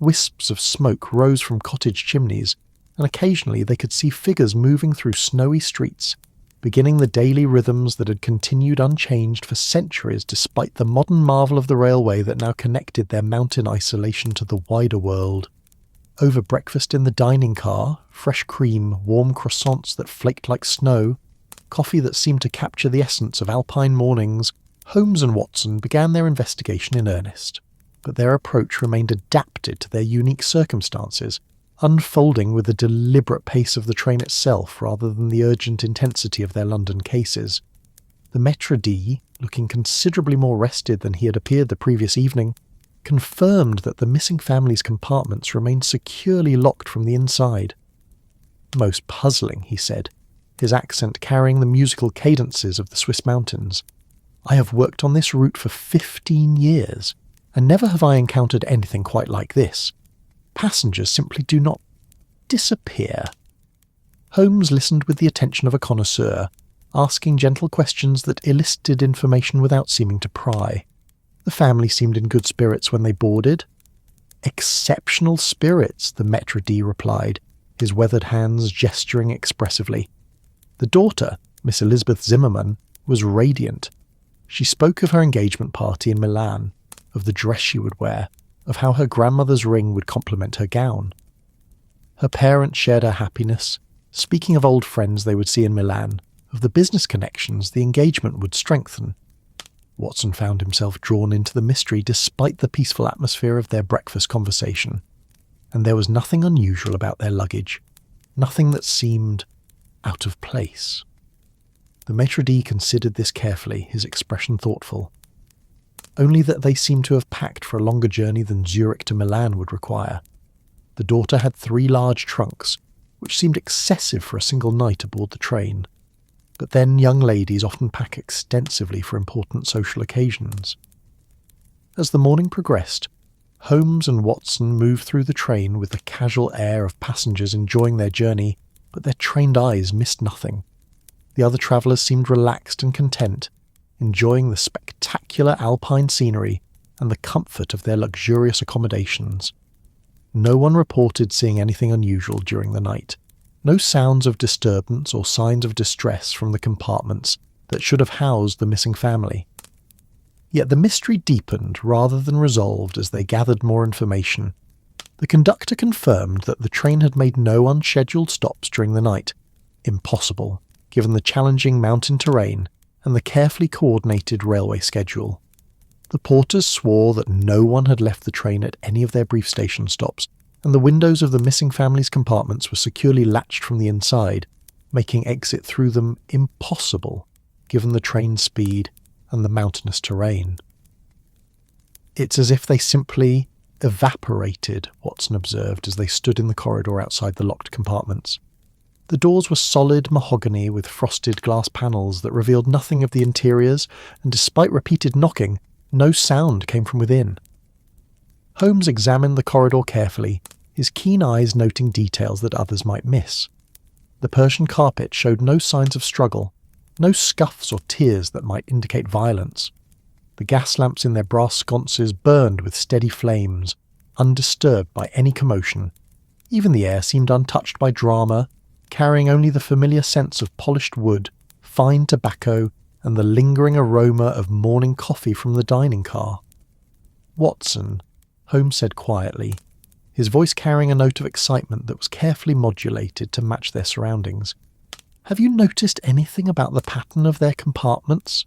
Wisps of smoke rose from cottage chimneys, and occasionally they could see figures moving through snowy streets, beginning the daily rhythms that had continued unchanged for centuries despite the modern marvel of the railway that now connected their mountain isolation to the wider world. Over breakfast in the dining car, fresh cream, warm croissants that flaked like snow, coffee that seemed to capture the essence of Alpine mornings, Holmes and Watson began their investigation in earnest. But their approach remained adapted to their unique circumstances, unfolding with the deliberate pace of the train itself rather than the urgent intensity of their London cases. The maître d', looking considerably more rested than he had appeared the previous evening, confirmed that the missing family's compartments remained securely locked from the inside. Most puzzling, he said, his accent carrying the musical cadences of the Swiss mountains. I have worked on this route for 15 years, and never have I encountered anything quite like this. Passengers simply do not disappear. Holmes listened with the attention of a connoisseur, asking gentle questions that elicited information without seeming to pry. The family seemed in good spirits when they boarded. Exceptional spirits, the maître d' replied, his weathered hands gesturing expressively. The daughter, Miss Elizabeth Zimmermann, was radiant. She spoke of her engagement party in Milan, of the dress she would wear, of how her grandmother's ring would complement her gown. Her parents shared her happiness, speaking of old friends they would see in Milan, of the business connections the engagement would strengthen. Watson found himself drawn into the mystery despite the peaceful atmosphere of their breakfast conversation, and there was nothing unusual about their luggage, nothing that seemed out of place. The maître d' considered this carefully, his expression thoughtful. Only that they seemed to have packed for a longer journey than Zurich to Milan would require. The daughter had 3 large trunks, which seemed excessive for a single night aboard the train. But then young ladies often pack extensively for important social occasions. As the morning progressed, Holmes and Watson moved through the train with the casual air of passengers enjoying their journey, but their trained eyes missed nothing. The other travellers seemed relaxed and content, enjoying the spectacular alpine scenery and the comfort of their luxurious accommodations. No one reported seeing anything unusual during the night. No sounds of disturbance or signs of distress from the compartments that should have housed the missing family. Yet the mystery deepened rather than resolved as they gathered more information. The conductor confirmed that the train had made no unscheduled stops during the night. Impossible, given the challenging mountain terrain and the carefully coordinated railway schedule. The porters swore that no one had left the train at any of their brief station stops, and the windows of the missing family's compartments were securely latched from the inside, making exit through them impossible, given the train's speed and the mountainous terrain. It's as if they simply evaporated, Watson observed as they stood in the corridor outside the locked compartments. The doors were solid mahogany with frosted glass panels that revealed nothing of the interiors, and despite repeated knocking, no sound came from within. Holmes examined the corridor carefully, his keen eyes noting details that others might miss. The Persian carpet showed no signs of struggle, no scuffs or tears that might indicate violence. The gas lamps in their brass sconces burned with steady flames, undisturbed by any commotion. Even the air seemed untouched by drama, carrying only the familiar sense of polished wood, fine tobacco, and the lingering aroma of morning coffee from the dining car. "Watson," Holmes said quietly, his voice carrying a note of excitement that was carefully modulated to match their surroundings. "Have you noticed anything about the pattern of their compartments?"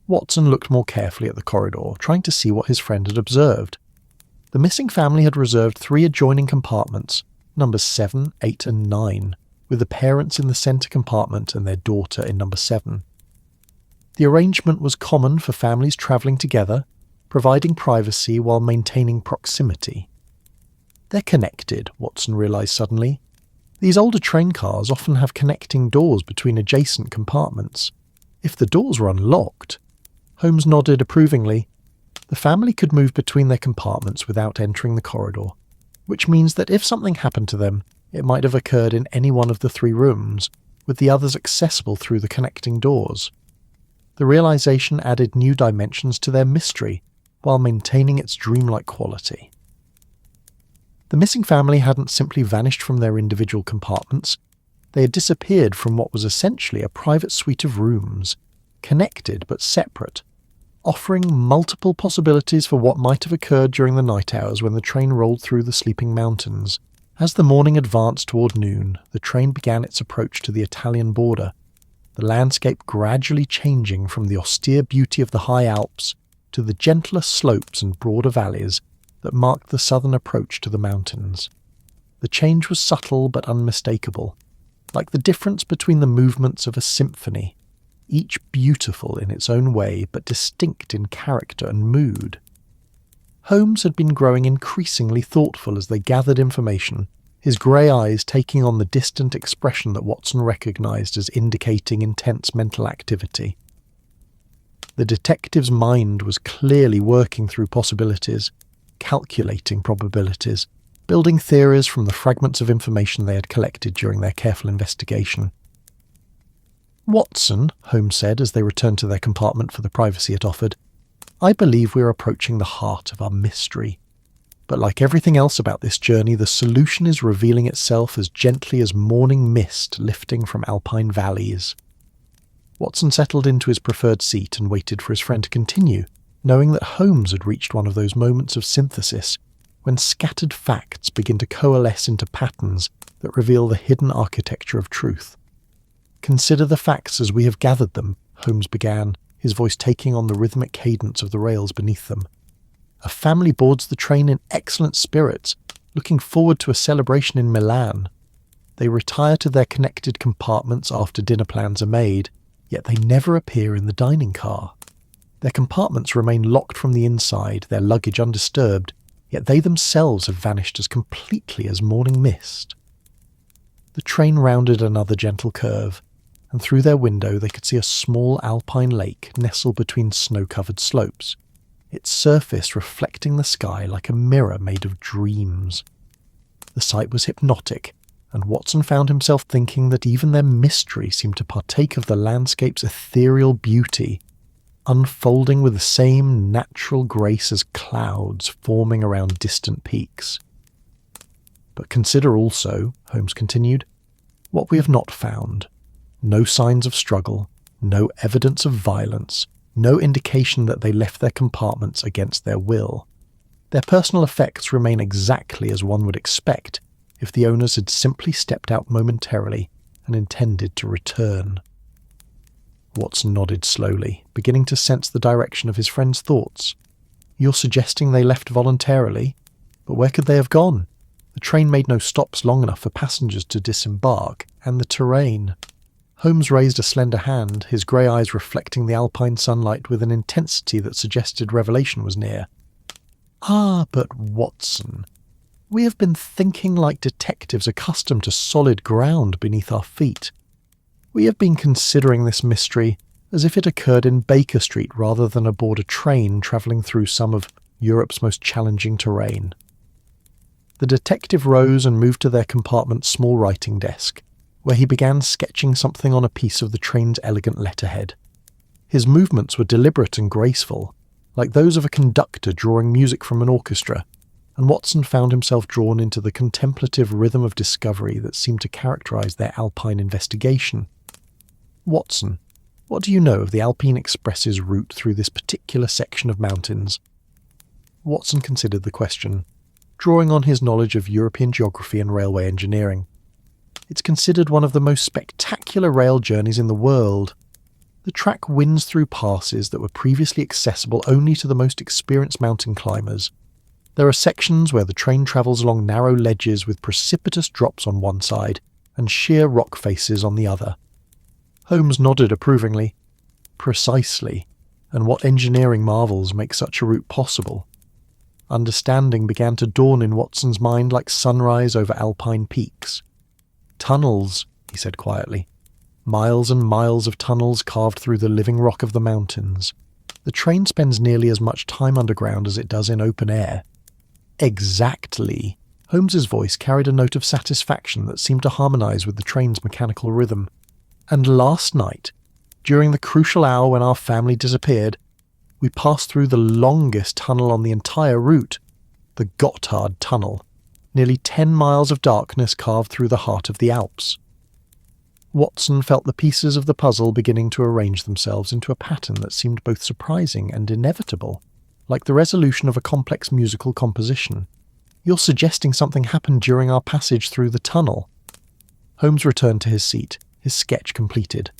Watson looked more carefully at the corridor, trying to see what his friend had observed. The missing family had reserved 3 adjoining compartments, numbers 7, 8 and 9, with the parents in the centre compartment and their daughter in number 7. The arrangement was common for families travelling together, providing privacy while maintaining proximity. They're connected, Watson realised suddenly. These older train cars often have connecting doors between adjacent compartments. If the doors were unlocked, Holmes nodded approvingly. The family could move between their compartments without entering the corridor, which means that if something happened to them, it might have occurred in any one of the 3 rooms, with the others accessible through the connecting doors. The realization added new dimensions to their mystery, while maintaining its dreamlike quality. The missing family hadn't simply vanished from their individual compartments. They had disappeared from what was essentially a private suite of rooms, connected but separate, offering multiple possibilities for what might have occurred during the night hours when the train rolled through the sleeping mountains. As the morning advanced toward noon, the train began its approach to the Italian border, the landscape gradually changing from the austere beauty of the high Alps to the gentler slopes and broader valleys that marked the southern approach to the mountains. The change was subtle but unmistakable, like the difference between the movements of a symphony, each beautiful in its own way but distinct in character and mood. Holmes had been growing increasingly thoughtful as they gathered information, his grey eyes taking on the distant expression that Watson recognised as indicating intense mental activity. The detective's mind was clearly working through possibilities, calculating probabilities, building theories from the fragments of information they had collected during their careful investigation. "Watson," Holmes said as they returned to their compartment for the privacy it offered, "I believe we are approaching the heart of our mystery. But like everything else about this journey, the solution is revealing itself as gently as morning mist lifting from Alpine valleys." Watson settled into his preferred seat and waited for his friend to continue, knowing that Holmes had reached one of those moments of synthesis when scattered facts begin to coalesce into patterns that reveal the hidden architecture of truth. "Consider the facts as we have gathered them," Holmes began, his voice taking on the rhythmic cadence of the rails beneath them. "A family boards the train in excellent spirits, looking forward to a celebration in Milan. They retire to their connected compartments after dinner plans are made, yet they never appear in the dining car. Their compartments remain locked from the inside, their luggage undisturbed, yet they themselves have vanished as completely as morning mist." The train rounded another gentle curve, and through their window they could see a small alpine lake nestled between snow-covered slopes, its surface reflecting the sky like a mirror made of dreams. The sight was hypnotic, and Watson found himself thinking that even their mystery seemed to partake of the landscape's ethereal beauty, unfolding with the same natural grace as clouds forming around distant peaks. "But consider also," Holmes continued, "what we have not found. No signs of struggle, no evidence of violence, no indication that they left their compartments against their will. Their personal effects remain exactly as one would expect if the owners had simply stepped out momentarily and intended to return." Watson nodded slowly, beginning to sense the direction of his friend's thoughts. "You're suggesting they left voluntarily? But where could they have gone? The train made no stops long enough for passengers to disembark, and the terrain." Holmes raised a slender hand, his grey eyes reflecting the alpine sunlight with an intensity that suggested revelation was near. "Ah, but Watson, we have been thinking like detectives accustomed to solid ground beneath our feet. We have been considering this mystery as if it occurred in Baker Street rather than aboard a train travelling through some of Europe's most challenging terrain." The detective rose and moved to their compartment's small writing desk, where he began sketching something on a piece of the train's elegant letterhead. His movements were deliberate and graceful, like those of a conductor drawing music from an orchestra, and Watson found himself drawn into the contemplative rhythm of discovery that seemed to characterize their Alpine investigation. "Watson, what do you know of the Alpine Express's route through this particular section of mountains?" Watson considered the question, drawing on his knowledge of European geography and railway engineering. "It's considered one of the most spectacular rail journeys in the world. The track winds through passes that were previously accessible only to the most experienced mountain climbers. There are sections where the train travels along narrow ledges with precipitous drops on one side and sheer rock faces on the other." Holmes nodded approvingly. "Precisely, and what engineering marvels make such a route possible?" Understanding began to dawn in Watson's mind like sunrise over alpine peaks. "Tunnels," he said quietly. "Miles and miles of tunnels carved through the living rock of the mountains. The train spends nearly as much time underground as it does in open air." "Exactly." Holmes's voice carried a note of satisfaction that seemed to harmonize with the train's mechanical rhythm. "And last night, during the crucial hour when our family disappeared, we passed through the longest tunnel on the entire route, the Gotthard Tunnel. nearly 10 miles of darkness carved through the heart of the Alps. Watson felt the pieces of the puzzle beginning to arrange themselves into a pattern that seemed both surprising and inevitable, like the resolution of a complex musical composition. "You're suggesting something happened during our passage through the tunnel." Holmes returned to his seat, his sketch completed.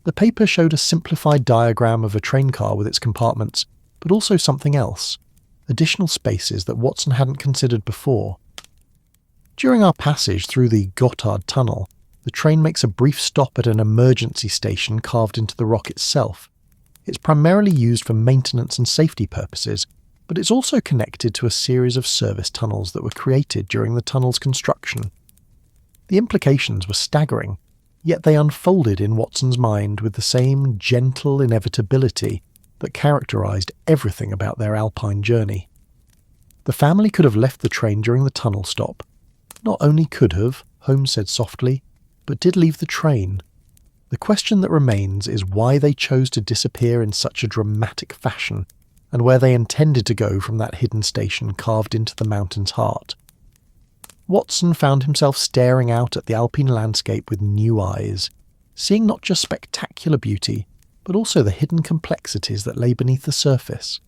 The paper showed a simplified diagram of a train car with its compartments, but also something else, additional spaces that Watson hadn't considered before. During our passage through the Gotthard Tunnel, the train makes a brief stop at an emergency station carved into the rock itself. It's primarily used for maintenance and safety purposes, but it's also connected to a series of service tunnels that were created during the tunnel's construction. The implications were staggering, yet they unfolded in Watson's mind with the same gentle inevitability that characterized everything about their Alpine journey. The family could have left the train during the tunnel stop. Not only could have, Holmes said softly, but did leave the train. The question that remains is why they chose to disappear in such a dramatic fashion, and where they intended to go from that hidden station carved into the mountain's heart. Watson found himself staring out at the Alpine landscape with new eyes, seeing not just spectacular beauty, but also the hidden complexities that lay beneath the surface.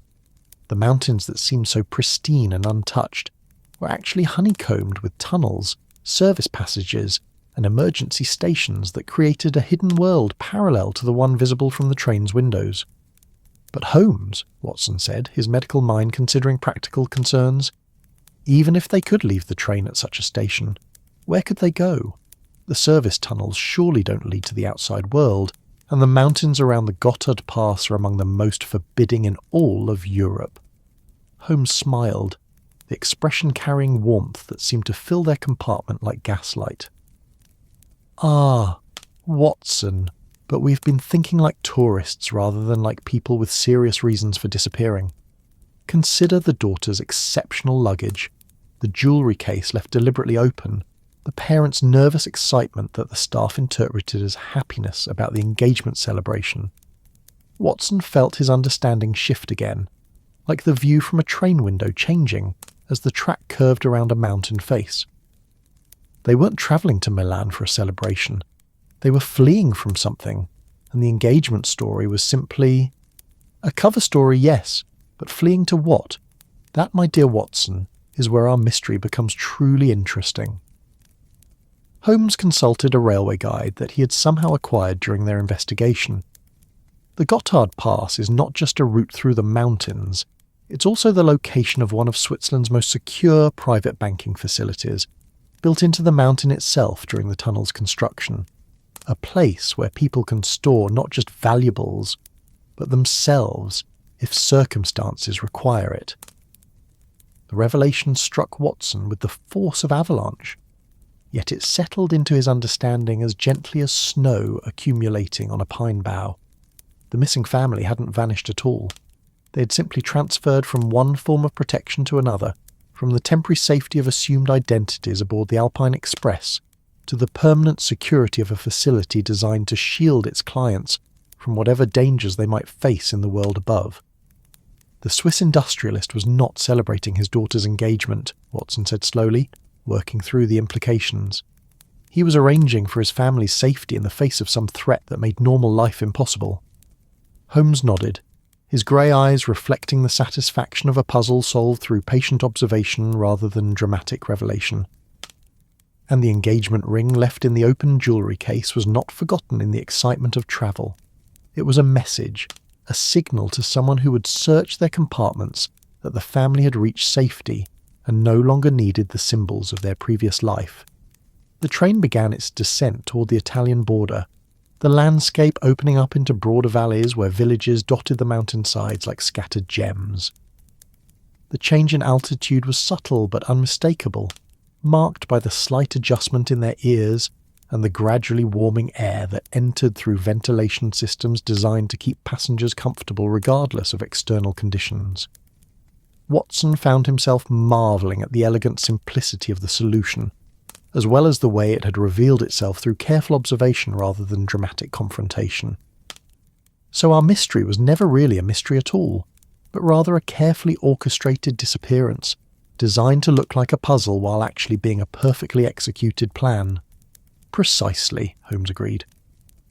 The mountains that seemed so pristine and untouched were actually honeycombed with tunnels, service passages, and emergency stations that created a hidden world parallel to the one visible from the train's windows. "But Holmes," Watson said, his medical mind considering practical concerns, "even if they could leave the train at such a station, where could they go? The service tunnels surely don't lead to the outside world, and the mountains around the Gotthard Pass are among the most forbidding in all of Europe." Holmes smiled, the expression carrying warmth that seemed to fill their compartment like gaslight. "Ah, Watson, but we've been thinking like tourists rather than like people with serious reasons for disappearing. Consider the daughter's exceptional luggage, the jewellery case left deliberately open, the parents' nervous excitement that the staff interpreted as happiness about the engagement celebration." Watson felt his understanding shift again, like the view from a train window changing as the track curved around a mountain face. They weren't travelling to Milan for a celebration. They were fleeing from something, and the engagement story was simply a cover story, yes, but fleeing to what? That, my dear Watson, is where our mystery becomes truly interesting. Holmes consulted a railway guide that he had somehow acquired during their investigation. The Gotthard Pass is not just a route through the mountains, it's also the location of one of Switzerland's most secure private banking facilities, built into the mountain itself during the tunnel's construction. A place where people can store not just valuables, but themselves, if circumstances require it. The revelation struck Watson with the force of avalanche, yet it settled into his understanding as gently as snow accumulating on a pine bough. The missing family hadn't vanished at all. They had simply transferred from one form of protection to another, from the temporary safety of assumed identities aboard the Alpine Express to the permanent security of a facility designed to shield its clients from whatever dangers they might face in the world above. The Swiss industrialist was not celebrating his daughter's engagement, Watson said slowly, working through the implications. He was arranging for his family's safety in the face of some threat that made normal life impossible. Holmes nodded, his grey eyes reflecting the satisfaction of a puzzle solved through patient observation rather than dramatic revelation. And the engagement ring left in the open jewellery case was not forgotten in the excitement of travel. It was a message, a signal to someone who would search their compartments that the family had reached safety and no longer needed the symbols of their previous life. The train began its descent toward the Italian border, the landscape opening up into broader valleys where villages dotted the mountainsides like scattered gems. The change in altitude was subtle but unmistakable, marked by the slight adjustment in their ears and the gradually warming air that entered through ventilation systems designed to keep passengers comfortable regardless of external conditions. Watson found himself marvelling at the elegant simplicity of the solution, as well as the way it had revealed itself through careful observation rather than dramatic confrontation. So our mystery was never really a mystery at all, but rather a carefully orchestrated disappearance, designed to look like a puzzle while actually being a perfectly executed plan. Precisely, Holmes agreed.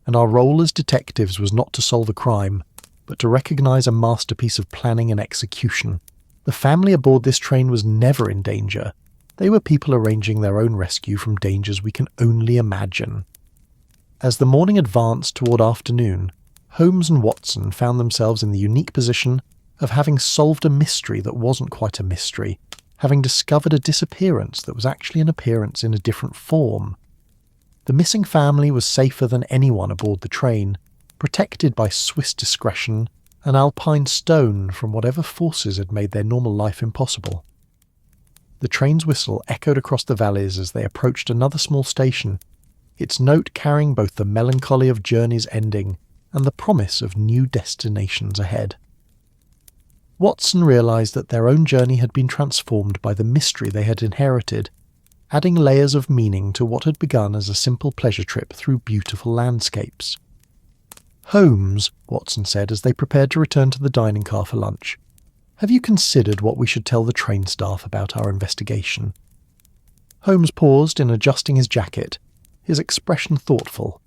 And our role as detectives was not to solve a crime, but to recognise a masterpiece of planning and execution. The family aboard this train was never in danger. They were people arranging their own rescue from dangers we can only imagine. As the morning advanced toward afternoon, Holmes and Watson found themselves in the unique position of having solved a mystery that wasn't quite a mystery, having discovered a disappearance that was actually an appearance in a different form. The missing family was safer than anyone aboard the train, protected by Swiss discretion and Alpine stone from whatever forces had made their normal life impossible. The train's whistle echoed across the valleys as they approached another small station, its note carrying both the melancholy of journeys ending and the promise of new destinations ahead. Watson realised that their own journey had been transformed by the mystery they had inherited, adding layers of meaning to what had begun as a simple pleasure trip through beautiful landscapes. "Holmes," Watson said as they prepared to return to the dining car for lunch, "have you considered what we should tell the train staff about our investigation?" Holmes paused in adjusting his jacket, his expression thoughtful.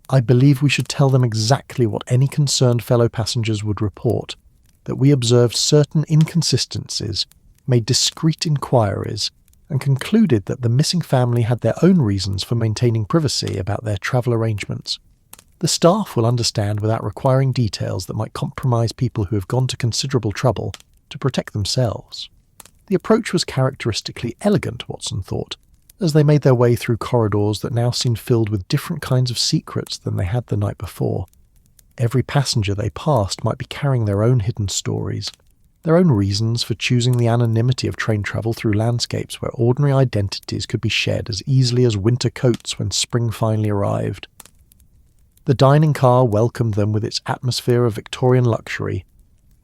"I believe we should tell them exactly what any concerned fellow passengers would report, that we observed certain inconsistencies, made discreet inquiries, and concluded that the missing family had their own reasons for maintaining privacy about their travel arrangements. The staff will understand without requiring details that might compromise people who have gone to considerable trouble to protect themselves." The approach was characteristically elegant, Watson thought, as they made their way through corridors that now seemed filled with different kinds of secrets than they had the night before. Every passenger they passed might be carrying their own hidden stories, their own reasons for choosing the anonymity of train travel through landscapes where ordinary identities could be shed as easily as winter coats when spring finally arrived. The dining car welcomed them with its atmosphere of Victorian luxury,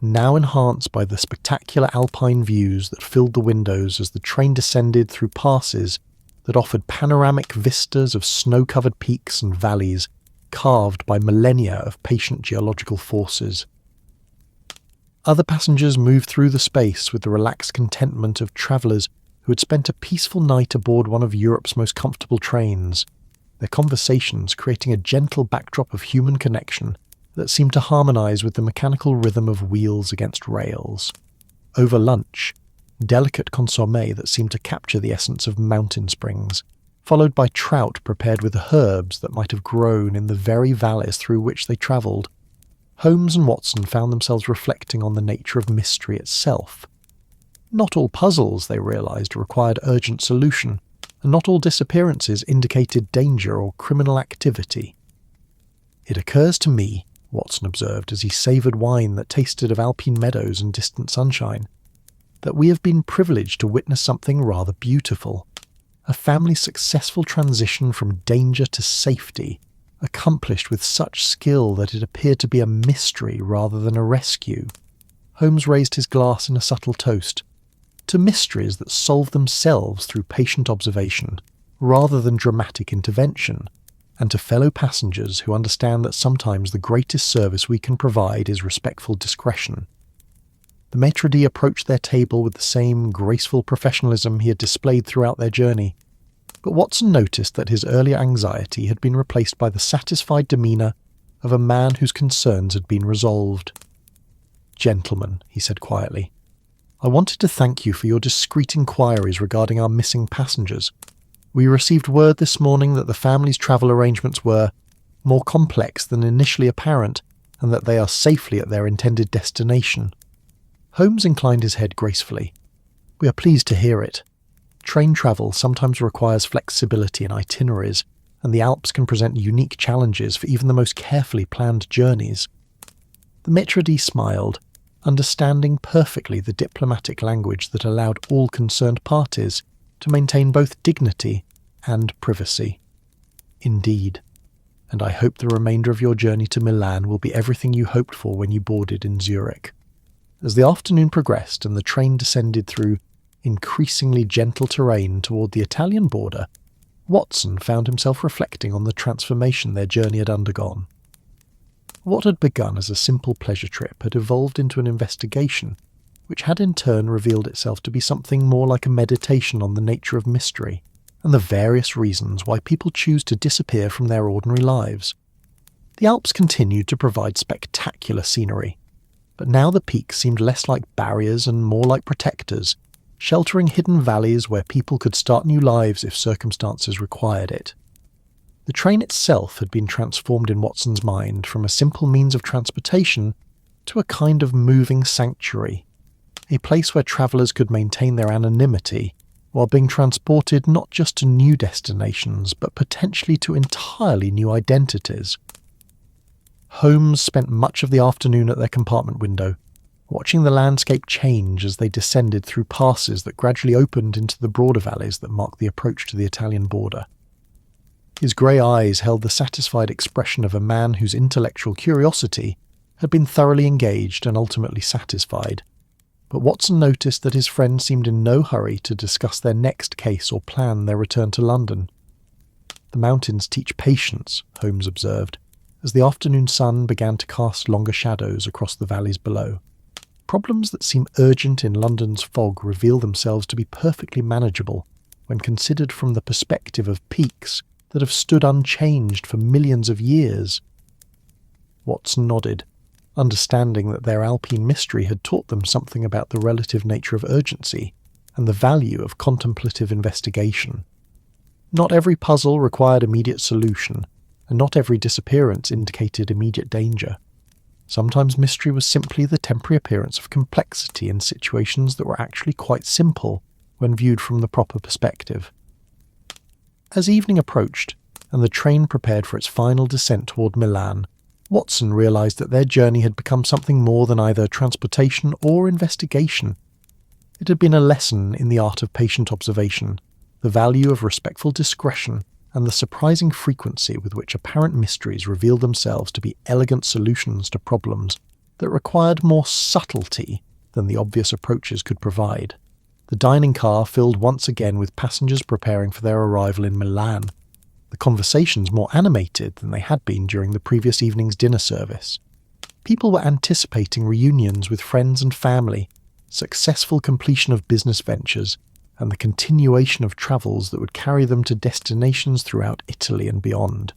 now enhanced by the spectacular Alpine views that filled the windows as the train descended through passes that offered panoramic vistas of snow-covered peaks and valleys carved by millennia of patient geological forces. Other passengers moved through the space with the relaxed contentment of travellers who had spent a peaceful night aboard one of Europe's most comfortable trains, their conversations creating a gentle backdrop of human connection that seemed to harmonise with the mechanical rhythm of wheels against rails. Over lunch, delicate consommé that seemed to capture the essence of mountain springs, followed by trout prepared with herbs that might have grown in the very valleys through which they travelled, Holmes and Watson found themselves reflecting on the nature of mystery itself. Not all puzzles, they realised, required urgent solution, and not all disappearances indicated danger or criminal activity. "It occurs to me," Watson observed as he savoured wine that tasted of Alpine meadows and distant sunshine, "that we have been privileged to witness something rather beautiful. A family's successful transition from danger to safety, accomplished with such skill that it appeared to be a mystery rather than a rescue." Holmes raised his glass in a subtle toast. "To mysteries that solve themselves through patient observation, rather than dramatic intervention, and to fellow passengers who understand that sometimes the greatest service we can provide is respectful discretion." The maitre d' approached their table with the same graceful professionalism he had displayed throughout their journey, but Watson noticed that his earlier anxiety had been replaced by the satisfied demeanour of a man whose concerns had been resolved. "Gentlemen," he said quietly, "I wanted to thank you for your discreet inquiries regarding our missing passengers. We received word this morning that the family's travel arrangements were more complex than initially apparent, and that they are safely at their intended destination." Holmes inclined his head gracefully. "We are pleased to hear it. Train travel sometimes requires flexibility in itineraries, and the Alps can present unique challenges for even the most carefully planned journeys." The maitre d' smiled, understanding perfectly the diplomatic language that allowed all concerned parties to maintain both dignity and privacy. "Indeed, and I hope the remainder of your journey to Milan will be everything you hoped for when you boarded in Zurich." As the afternoon progressed and the train descended through increasingly gentle terrain toward the Italian border, Watson found himself reflecting on the transformation their journey had undergone. What had begun as a simple pleasure trip had evolved into an investigation which had in turn revealed itself to be something more like a meditation on the nature of mystery and the various reasons why people choose to disappear from their ordinary lives. The Alps continued to provide spectacular scenery, but now the peaks seemed less like barriers and more like protectors, sheltering hidden valleys where people could start new lives if circumstances required it. The train itself had been transformed in Watson's mind from a simple means of transportation to a kind of moving sanctuary, a place where travellers could maintain their anonymity while being transported not just to new destinations but potentially to entirely new identities. Holmes spent much of the afternoon at their compartment window, watching the landscape change as they descended through passes that gradually opened into the broader valleys that marked the approach to the Italian border. His grey eyes held the satisfied expression of a man whose intellectual curiosity had been thoroughly engaged and ultimately satisfied, but Watson noticed that his friend seemed in no hurry to discuss their next case or plan their return to London. "The mountains teach patience," Holmes observed, as the afternoon sun began to cast longer shadows across the valleys below. "Problems that seem urgent in London's fog reveal themselves to be perfectly manageable when considered from the perspective of peaks that have stood unchanged for millions of years." Watson nodded, understanding that their Alpine mystery had taught them something about the relative nature of urgency and the value of contemplative investigation. Not every puzzle required immediate solution, and not every disappearance indicated immediate danger. Sometimes mystery was simply the temporary appearance of complexity in situations that were actually quite simple when viewed from the proper perspective. As evening approached, and the train prepared for its final descent toward Milan, Watson realised that their journey had become something more than either transportation or investigation. It had been a lesson in the art of patient observation, the value of respectful discretion, and the surprising frequency with which apparent mysteries revealed themselves to be elegant solutions to problems that required more subtlety than the obvious approaches could provide. The dining car filled once again with passengers preparing for their arrival in Milan, the conversations more animated than they had been during the previous evening's dinner service. People were anticipating reunions with friends and family, successful completion of business ventures, and the continuation of travels that would carry them to destinations throughout Italy and beyond.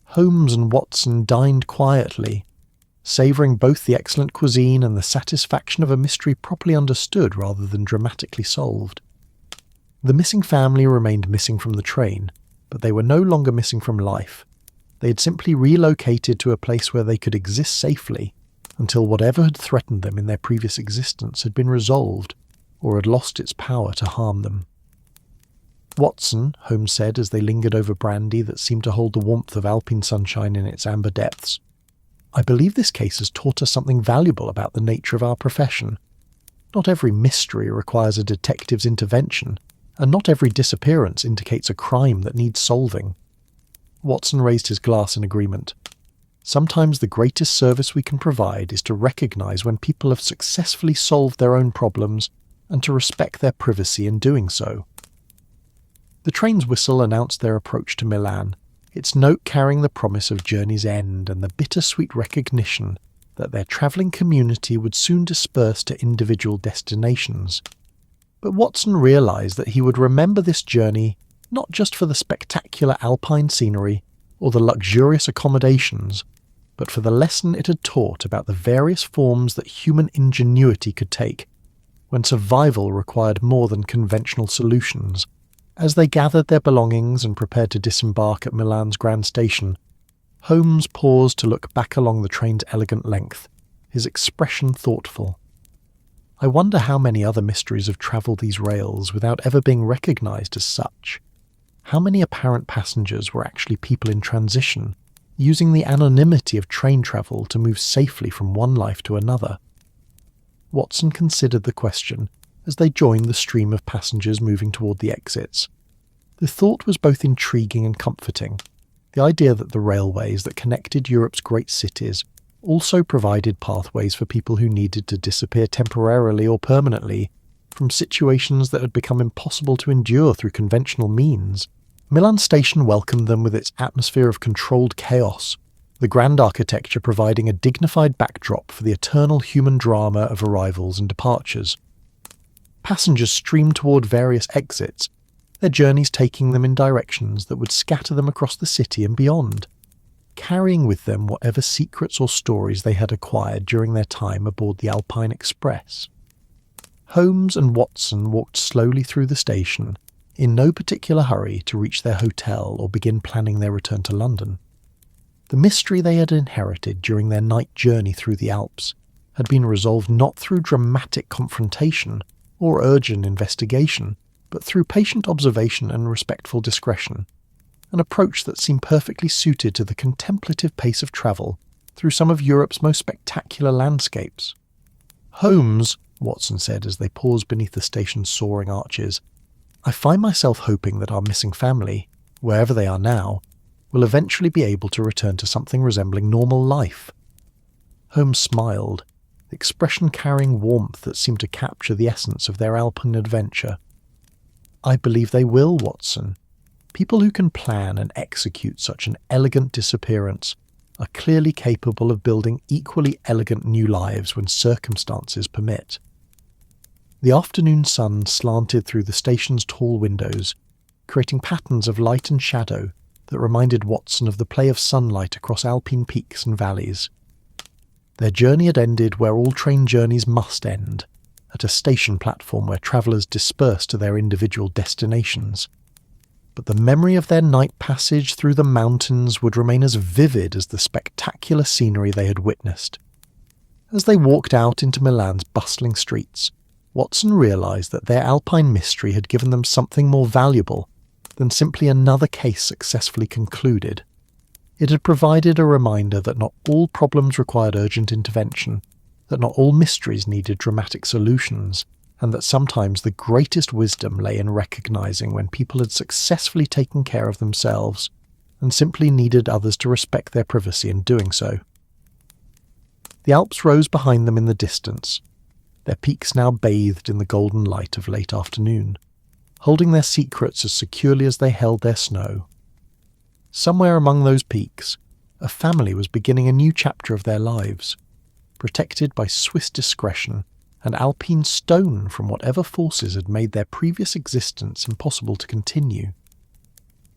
Holmes and Watson dined quietly, savouring both the excellent cuisine and the satisfaction of a mystery properly understood rather than dramatically solved. The missing family remained missing from the train, but they were no longer missing from life. They had simply relocated to a place where they could exist safely until whatever had threatened them in their previous existence had been resolved or had lost its power to harm them. "Watson," Holmes said as they lingered over brandy that seemed to hold the warmth of Alpine sunshine in its amber depths, "I believe this case has taught us something valuable about the nature of our profession. Not every mystery requires a detective's intervention, and not every disappearance indicates a crime that needs solving." Watson raised his glass in agreement. "Sometimes the greatest service we can provide is to recognise when people have successfully solved their own problems and to respect their privacy in doing so." The train's whistle announced their approach to Milan, its note carrying the promise of journey's end and the bittersweet recognition that their travelling community would soon disperse to individual destinations. But Watson realised that he would remember this journey not just for the spectacular alpine scenery or the luxurious accommodations, but for the lesson it had taught about the various forms that human ingenuity could take when survival required more than conventional solutions. As they gathered their belongings and prepared to disembark at Milan's Grand Station, Holmes paused to look back along the train's elegant length, his expression thoughtful. "I wonder how many other mysteries have travelled these rails without ever being recognised as such. How many apparent passengers were actually people in transition, using the anonymity of train travel to move safely from one life to another?" Watson considered the question as they joined the stream of passengers moving toward the exits. The thought was both intriguing and comforting. The idea that the railways that connected Europe's great cities also provided pathways for people who needed to disappear temporarily or permanently from situations that had become impossible to endure through conventional means. Milan Station welcomed them with its atmosphere of controlled chaos, the grand architecture providing a dignified backdrop for the eternal human drama of arrivals and departures. Passengers streamed toward various exits, their journeys taking them in directions that would scatter them across the city and beyond, carrying with them whatever secrets or stories they had acquired during their time aboard the Alpine Express. Holmes and Watson walked slowly through the station, in no particular hurry to reach their hotel or begin planning their return to London. The mystery they had inherited during their night journey through the Alps had been resolved not through dramatic confrontation or urgent investigation, but through patient observation and respectful discretion, an approach that seemed perfectly suited to the contemplative pace of travel through some of Europe's most spectacular landscapes. "Holmes," Watson said as they paused beneath the station's soaring arches, "I find myself hoping that our missing family, wherever they are now, will eventually be able to return to something resembling normal life." Holmes smiled, the expression carrying warmth that seemed to capture the essence of their Alpine adventure. "I believe they will, Watson. People who can plan and execute such an elegant disappearance are clearly capable of building equally elegant new lives when circumstances permit." The afternoon sun slanted through the station's tall windows, creating patterns of light and shadow that reminded Watson of the play of sunlight across Alpine peaks and valleys. Their journey had ended where all train journeys must end, at a station platform where travellers dispersed to their individual destinations. But the memory of their night passage through the mountains would remain as vivid as the spectacular scenery they had witnessed. As they walked out into Milan's bustling streets, Watson realised that their Alpine mystery had given them something more valuable than simply another case successfully concluded. It had provided a reminder that not all problems required urgent intervention, that not all mysteries needed dramatic solutions, and that sometimes the greatest wisdom lay in recognising when people had successfully taken care of themselves and simply needed others to respect their privacy in doing so. The Alps rose behind them in the distance, their peaks now bathed in the golden light of late afternoon, holding their secrets as securely as they held their snow. Somewhere among those peaks, a family was beginning a new chapter of their lives, protected by Swiss discretion and Alpine stone from whatever forces had made their previous existence impossible to continue.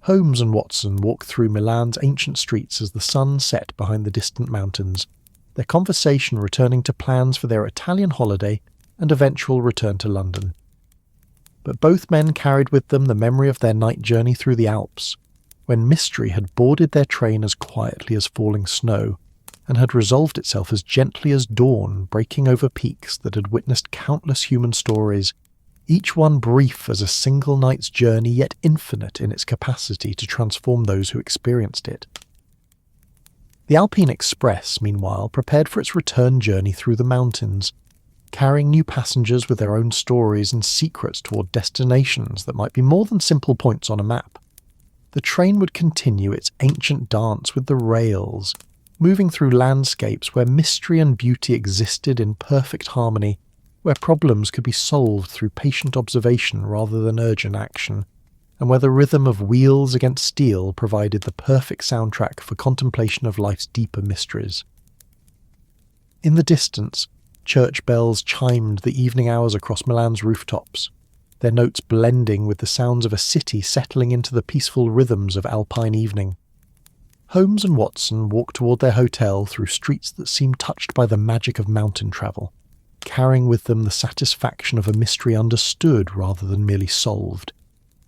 Holmes and Watson walked through Milan's ancient streets as the sun set behind the distant mountains, their conversation returning to plans for their Italian holiday and eventual return to London. But both men carried with them the memory of their night journey through the Alps, when mystery had boarded their train as quietly as falling snow, and had resolved itself as gently as dawn breaking over peaks that had witnessed countless human stories, each one brief as a single night's journey yet infinite in its capacity to transform those who experienced it. The Alpine Express, meanwhile, prepared for its return journey through the mountains, carrying new passengers with their own stories and secrets toward destinations that might be more than simple points on a map. The train would continue its ancient dance with the rails, moving through landscapes where mystery and beauty existed in perfect harmony, where problems could be solved through patient observation rather than urgent action, and where the rhythm of wheels against steel provided the perfect soundtrack for contemplation of life's deeper mysteries. In the distance, church bells chimed the evening hours across Milan's rooftops, their notes blending with the sounds of a city settling into the peaceful rhythms of Alpine evening. Holmes and Watson walked toward their hotel through streets that seemed touched by the magic of mountain travel, carrying with them the satisfaction of a mystery understood rather than merely solved,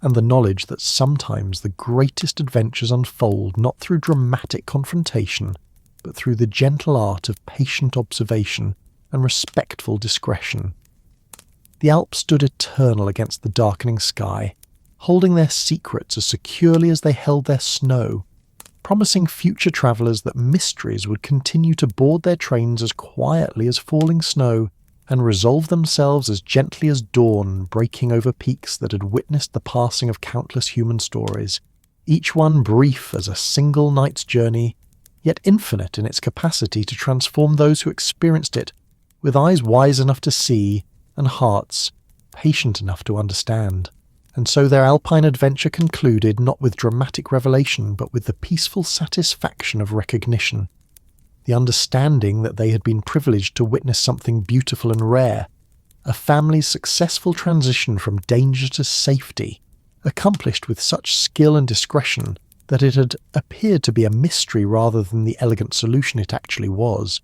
and the knowledge that sometimes the greatest adventures unfold not through dramatic confrontation, but through the gentle art of patient observation and respectful discretion. The Alps stood eternal against the darkening sky, holding their secrets as securely as they held their snow, promising future travellers that mysteries would continue to board their trains as quietly as falling snow and resolve themselves as gently as dawn breaking over peaks that had witnessed the passing of countless human stories, each one brief as a single night's journey, yet infinite in its capacity to transform those who experienced it, with eyes wise enough to see and hearts patient enough to understand. and so their Alpine adventure concluded not with dramatic revelation but with the peaceful satisfaction of recognition, the understanding that they had been privileged to witness something beautiful and rare, a family's successful transition from danger to safety, accomplished with such skill and discretion that it had appeared to be a mystery rather than the elegant solution it actually was.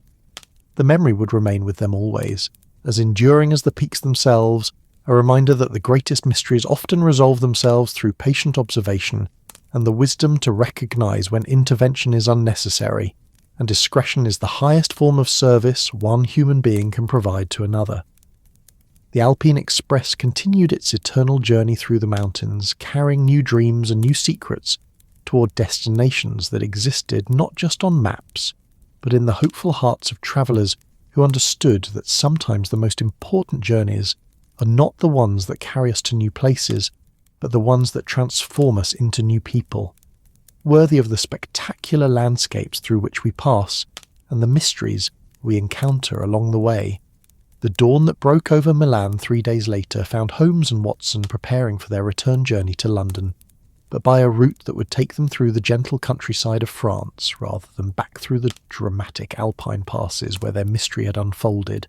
The memory would remain with them always, as enduring as the peaks themselves, a reminder that the greatest mysteries often resolve themselves through patient observation and the wisdom to recognise when intervention is unnecessary, and discretion is the highest form of service one human being can provide to another. The Alpine Express continued its eternal journey through the mountains, carrying new dreams and new secrets toward destinations that existed not just on maps, but in the hopeful hearts of travellers who understood that sometimes the most important journeys are not the ones that carry us to new places, but the ones that transform us into new people, worthy of the spectacular landscapes through which we pass and the mysteries we encounter along the way. The dawn that broke over Milan 3 days later found Holmes and Watson preparing for their return journey to London, but by a route that would take them through the gentle countryside of France rather than back through the dramatic Alpine passes where their mystery had unfolded.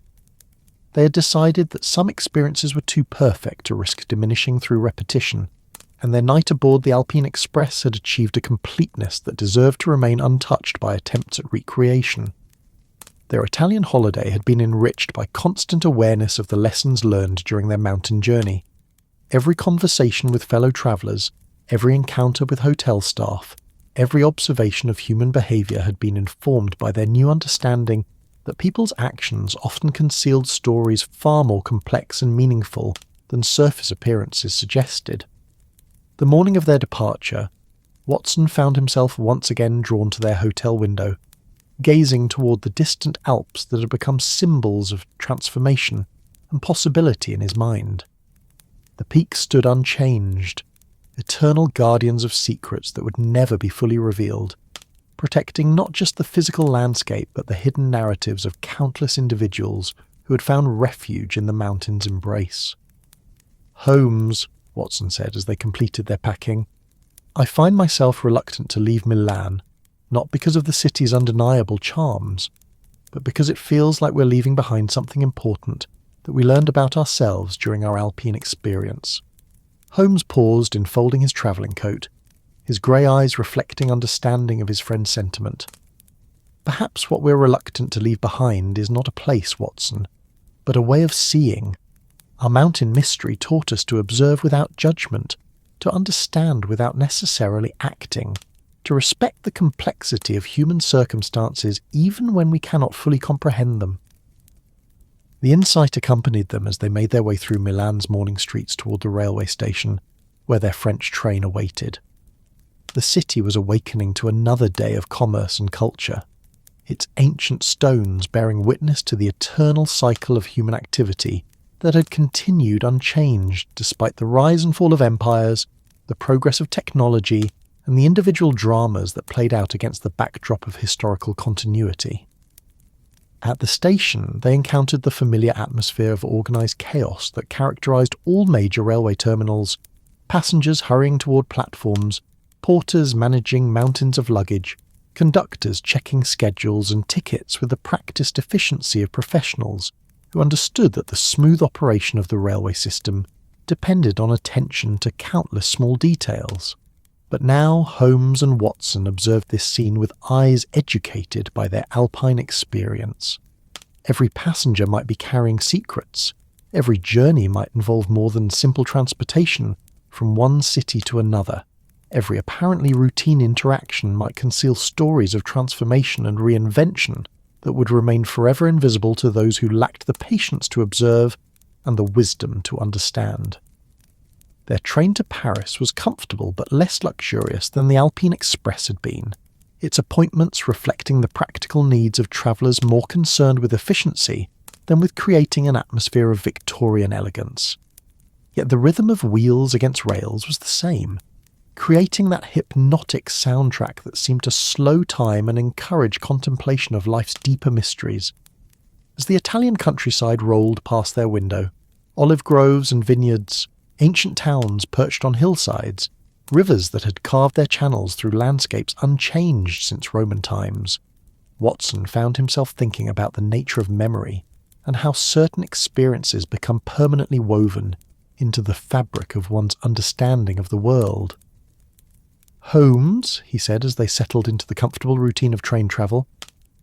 They had decided that some experiences were too perfect to risk diminishing through repetition, and their night aboard the Alpine Express had achieved a completeness that deserved to remain untouched by attempts at recreation. Their Italian holiday had been enriched by constant awareness of the lessons learned during their mountain journey. Every conversation with fellow travellers, every encounter with hotel staff, every observation of human behaviour had been informed by their new understanding that people's actions often concealed stories far more complex and meaningful than surface appearances suggested. The morning of their departure, Watson found himself once again drawn to their hotel window, gazing toward the distant Alps that had become symbols of transformation and possibility in his mind. The peaks stood unchanged, eternal guardians of secrets that would never be fully revealed, protecting not just the physical landscape but the hidden narratives of countless individuals who had found refuge in the mountain's embrace. "Holmes," Watson said as they completed their packing, "I find myself reluctant to leave Milan, not because of the city's undeniable charms, but because it feels like we're leaving behind something important that we learned about ourselves during our Alpine experience." Holmes paused in folding his travelling coat, his grey eyes reflecting understanding of his friend's sentiment. "Perhaps what we're reluctant to leave behind is not a place, Watson, but a way of seeing. Our mountain mystery taught us to observe without judgment, to understand without necessarily acting, to respect the complexity of human circumstances even when we cannot fully comprehend them." The insight accompanied them as they made their way through Milan's morning streets toward the railway station, where their French train awaited. The city was awakening to another day of commerce and culture, its ancient stones bearing witness to the eternal cycle of human activity that had continued unchanged despite the rise and fall of empires, the progress of technology, and the individual dramas that played out against the backdrop of historical continuity. At the station, they encountered the familiar atmosphere of organised chaos that characterised all major railway terminals, passengers hurrying toward platforms, porters managing mountains of luggage, conductors checking schedules and tickets with the practised efficiency of professionals who understood that the smooth operation of the railway system depended on attention to countless small details. But now Holmes and Watson observed this scene with eyes educated by their Alpine experience. Every passenger might be carrying secrets. Every journey might involve more than simple transportation from one city to another. Every apparently routine interaction might conceal stories of transformation and reinvention that would remain forever invisible to those who lacked the patience to observe and the wisdom to understand. Their train to Paris was comfortable but less luxurious than the Alpine Express had been, its appointments reflecting the practical needs of travellers more concerned with efficiency than with creating an atmosphere of Victorian elegance. Yet the rhythm of wheels against rails was the same, creating that hypnotic soundtrack that seemed to slow time and encourage contemplation of life's deeper mysteries. As the Italian countryside rolled past their window, olive groves and vineyards, Ancient towns perched on hillsides, rivers that had carved their channels through landscapes unchanged since Roman times. Watson found himself thinking about the nature of memory and how certain experiences become permanently woven into the fabric of one's understanding of the world. "Holmes," he said as they settled into the comfortable routine of train travel,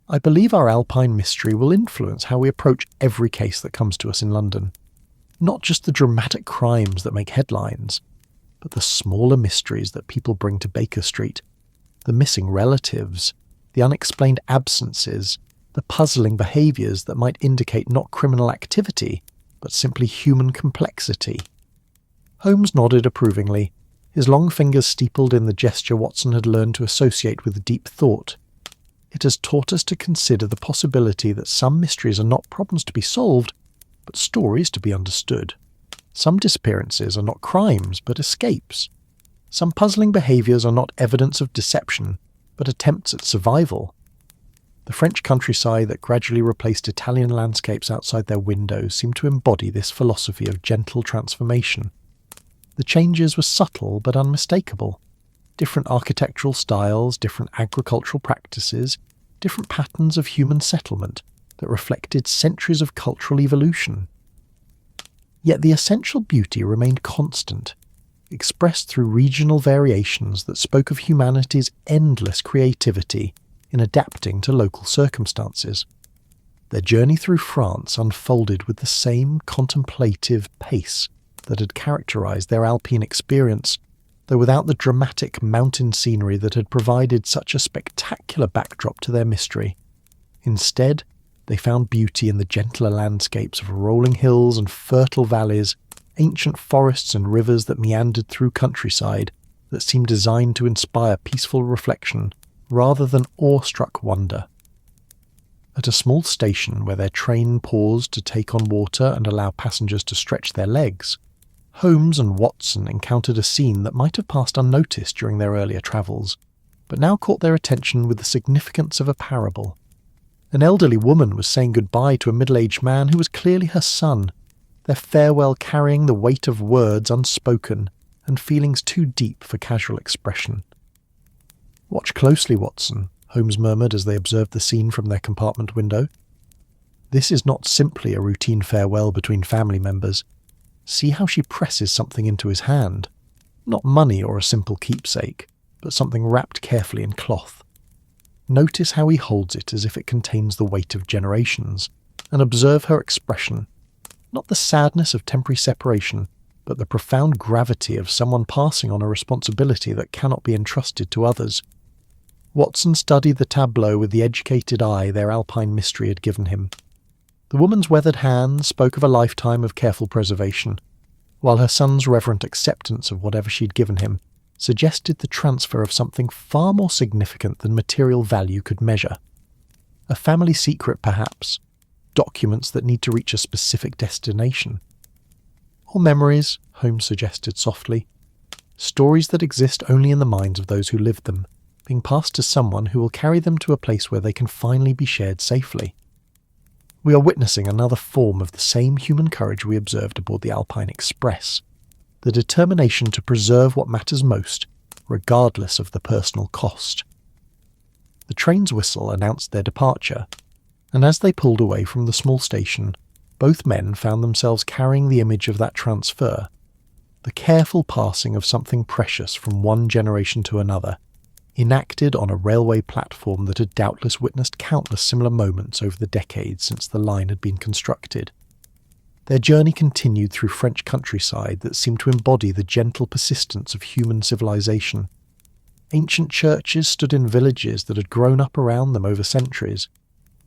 "I believe our Alpine mystery will influence how we approach every case that comes to us in London. Not just the dramatic crimes that make headlines, but the smaller mysteries that people bring to Baker Street, the missing relatives, the unexplained absences, the puzzling behaviours that might indicate not criminal activity, but simply human complexity." Holmes nodded approvingly, his long fingers steepled in the gesture Watson had learned to associate with deep thought. "It has taught us to consider the possibility that some mysteries are not problems to be solved, but stories to be understood. Some disappearances are not crimes, but escapes. Some puzzling behaviours are not evidence of deception, but attempts at survival." The French countryside that gradually replaced Italian landscapes outside their windows seemed to embody this philosophy of gentle transformation. The changes were subtle but unmistakable. Different architectural styles, different agricultural practices, different patterns of human settlement that reflected centuries of cultural evolution. Yet the essential beauty remained constant, expressed through regional variations that spoke of humanity's endless creativity in adapting to local circumstances. Their journey through France unfolded with the same contemplative pace that had characterized their Alpine experience, though without the dramatic mountain scenery that had provided such a spectacular backdrop to their mystery. Instead, they found beauty in the gentler landscapes of rolling hills and fertile valleys, ancient forests and rivers that meandered through countryside that seemed designed to inspire peaceful reflection rather than awestruck wonder. At a small station where their train paused to take on water and allow passengers to stretch their legs, Holmes and Watson encountered a scene that might have passed unnoticed during their earlier travels, but now caught their attention with the significance of a parable. An elderly woman was saying goodbye to a middle-aged man who was clearly her son, their farewell carrying the weight of words unspoken and feelings too deep for casual expression. "Watch closely, Watson," Holmes murmured as they observed the scene from their compartment window. "This is not simply a routine farewell between family members. See how she presses something into his hand. Not money or a simple keepsake, but something wrapped carefully in cloth. Notice how he holds it as if it contains the weight of generations, and observe her expression. Not the sadness of temporary separation, but the profound gravity of someone passing on a responsibility that cannot be entrusted to others." Watson studied the tableau with the educated eye their Alpine mystery had given him. The woman's weathered hands spoke of a lifetime of careful preservation, while her son's reverent acceptance of whatever she'd given him suggested the transfer of something far more significant than material value could measure. A family secret, perhaps, documents that need to reach a specific destination. Or memories, Holmes suggested softly, stories that exist only in the minds of those who lived them, being passed to someone who will carry them to a place where they can finally be shared safely. We are witnessing another form of the same human courage we observed aboard the Alpine Express, the determination to preserve what matters most, regardless of the personal cost. The train's whistle announced their departure, and as they pulled away from the small station, both men found themselves carrying the image of that transfer, the careful passing of something precious from one generation to another, enacted on a railway platform that had doubtless witnessed countless similar moments over the decades since the line had been constructed. Their journey continued through French countryside that seemed to embody the gentle persistence of human civilization. Ancient churches stood in villages that had grown up around them over centuries,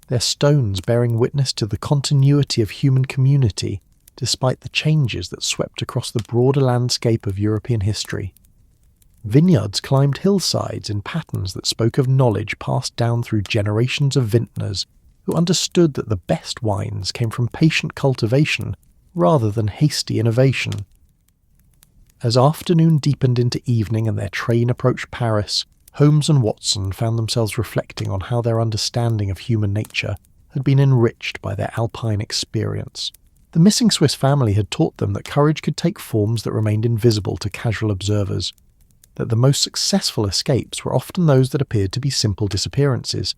their stones bearing witness to the continuity of human community despite the changes that swept across the broader landscape of European history. Vineyards climbed hillsides in patterns that spoke of knowledge passed down through generations of vintners who understood that the best wines came from patient cultivation rather than hasty innovation. As afternoon deepened into evening and their train approached Paris, Holmes and Watson found themselves reflecting on how their understanding of human nature had been enriched by their Alpine experience. The missing Swiss family had taught them that courage could take forms that remained invisible to casual observers, that the most successful escapes were often those that appeared to be simple disappearances,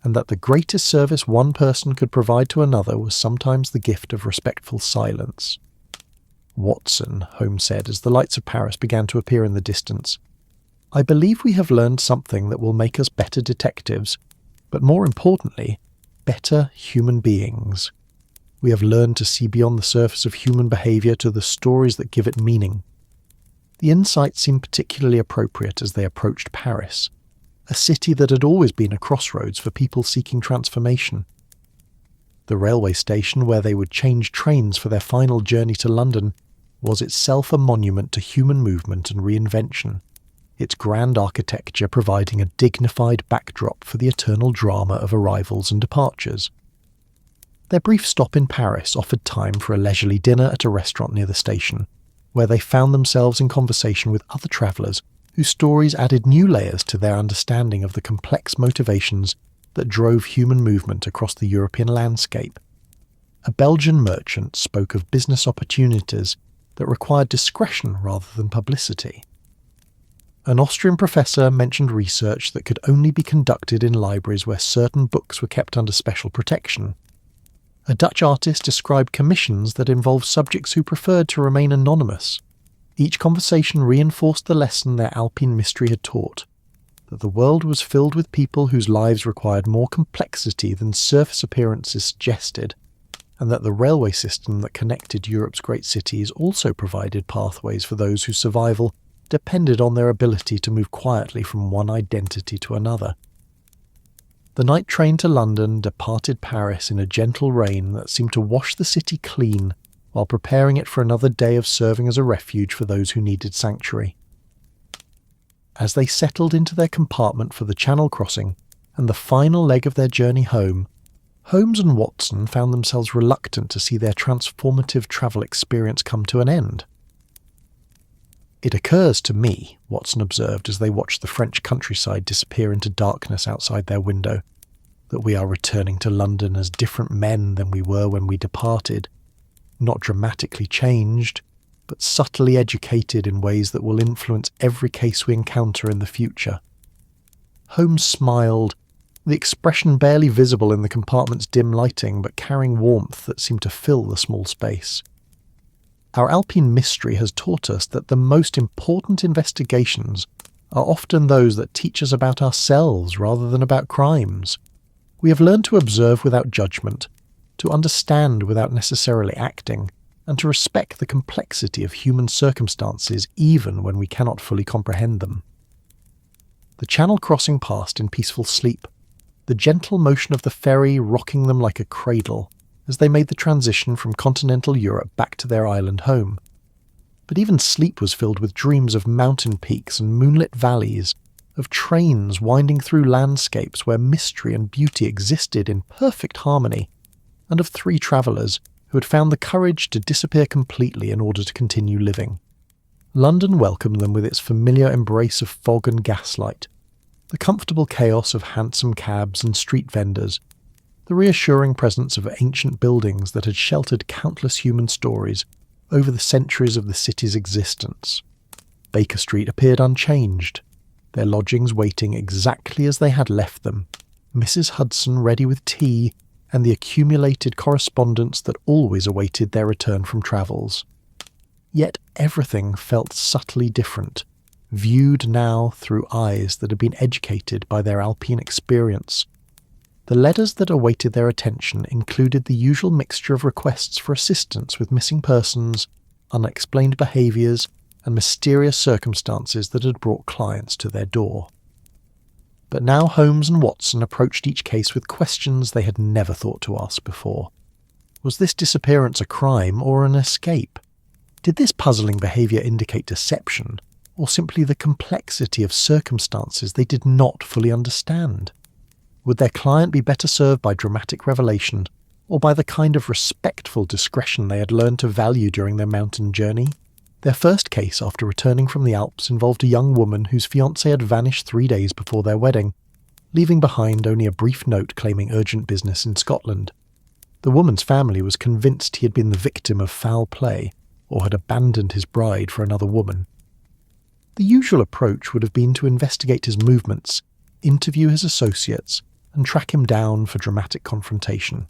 and that the greatest service one person could provide to another was sometimes the gift of respectful silence. "Watson," Holmes said as the lights of Paris began to appear in the distance, "I believe we have learned something that will make us better detectives, but more importantly, better human beings. We have learned to see beyond the surface of human behaviour to the stories that give it meaning." The insight seemed particularly appropriate as they approached Paris, a city that had always been a crossroads for people seeking transformation. The railway station where they would change trains for their final journey to London was itself a monument to human movement and reinvention, its grand architecture providing a dignified backdrop for the eternal drama of arrivals and departures. Their brief stop in Paris offered time for a leisurely dinner at a restaurant near the station, where they found themselves in conversation with other travellers whose stories added new layers to their understanding of the complex motivations that drove human movement across the European landscape. A Belgian merchant spoke of business opportunities that required discretion rather than publicity. An Austrian professor mentioned research that could only be conducted in libraries where certain books were kept under special protection. A Dutch artist described commissions that involved subjects who preferred to remain anonymous. Each conversation reinforced the lesson their Alpine mystery had taught, that the world was filled with people whose lives required more complexity than surface appearances suggested, and that the railway system that connected Europe's great cities also provided pathways for those whose survival depended on their ability to move quietly from one identity to another. The night train to London departed Paris in a gentle rain that seemed to wash the city clean while preparing it for another day of serving as a refuge for those who needed sanctuary. As they settled into their compartment for the Channel crossing and the final leg of their journey home, Holmes and Watson found themselves reluctant to see their transformative travel experience come to an end. "It occurs to me," Watson observed as they watched the French countryside disappear into darkness outside their window, "that we are returning to London as different men than we were when we departed, not dramatically changed, but subtly educated in ways that will influence every case we encounter in the future." Holmes smiled, the expression barely visible in the compartment's dim lighting but carrying warmth that seemed to fill the small space. "Our Alpine mystery has taught us that the most important investigations are often those that teach us about ourselves rather than about crimes. We have learned to observe without judgment, to understand without necessarily acting, and to respect the complexity of human circumstances even when we cannot fully comprehend them." The Channel crossing passed in peaceful sleep, the gentle motion of the ferry rocking them like a cradle as they made the transition from continental Europe back to their island home. But even sleep was filled with dreams of mountain peaks and moonlit valleys, of trains winding through landscapes where mystery and beauty existed in perfect harmony, and of three travellers who had found the courage to disappear completely in order to continue living. London welcomed them with its familiar embrace of fog and gaslight, the comfortable chaos of hansom cabs and street vendors, the reassuring presence of ancient buildings that had sheltered countless human stories over the centuries of the city's existence. Baker Street appeared unchanged, their lodgings waiting exactly as they had left them, Mrs. Hudson ready with tea and the accumulated correspondence that always awaited their return from travels. Yet everything felt subtly different, viewed now through eyes that had been educated by their Alpine experience. The letters that awaited their attention included the usual mixture of requests for assistance with missing persons, unexplained behaviours, and mysterious circumstances that had brought clients to their door. But now Holmes and Watson approached each case with questions they had never thought to ask before. Was this disappearance a crime or an escape? Did this puzzling behaviour indicate deception, or simply the complexity of circumstances they did not fully understand? Would their client be better served by dramatic revelation, or by the kind of respectful discretion they had learned to value during their mountain journey? Their first case after returning from the Alps involved a young woman whose fiancé had vanished 3 days before their wedding, leaving behind only a brief note claiming urgent business in Scotland. The woman's family was convinced he had been the victim of foul play or had abandoned his bride for another woman. The usual approach would have been to investigate his movements, interview his associates, and track him down for dramatic confrontation.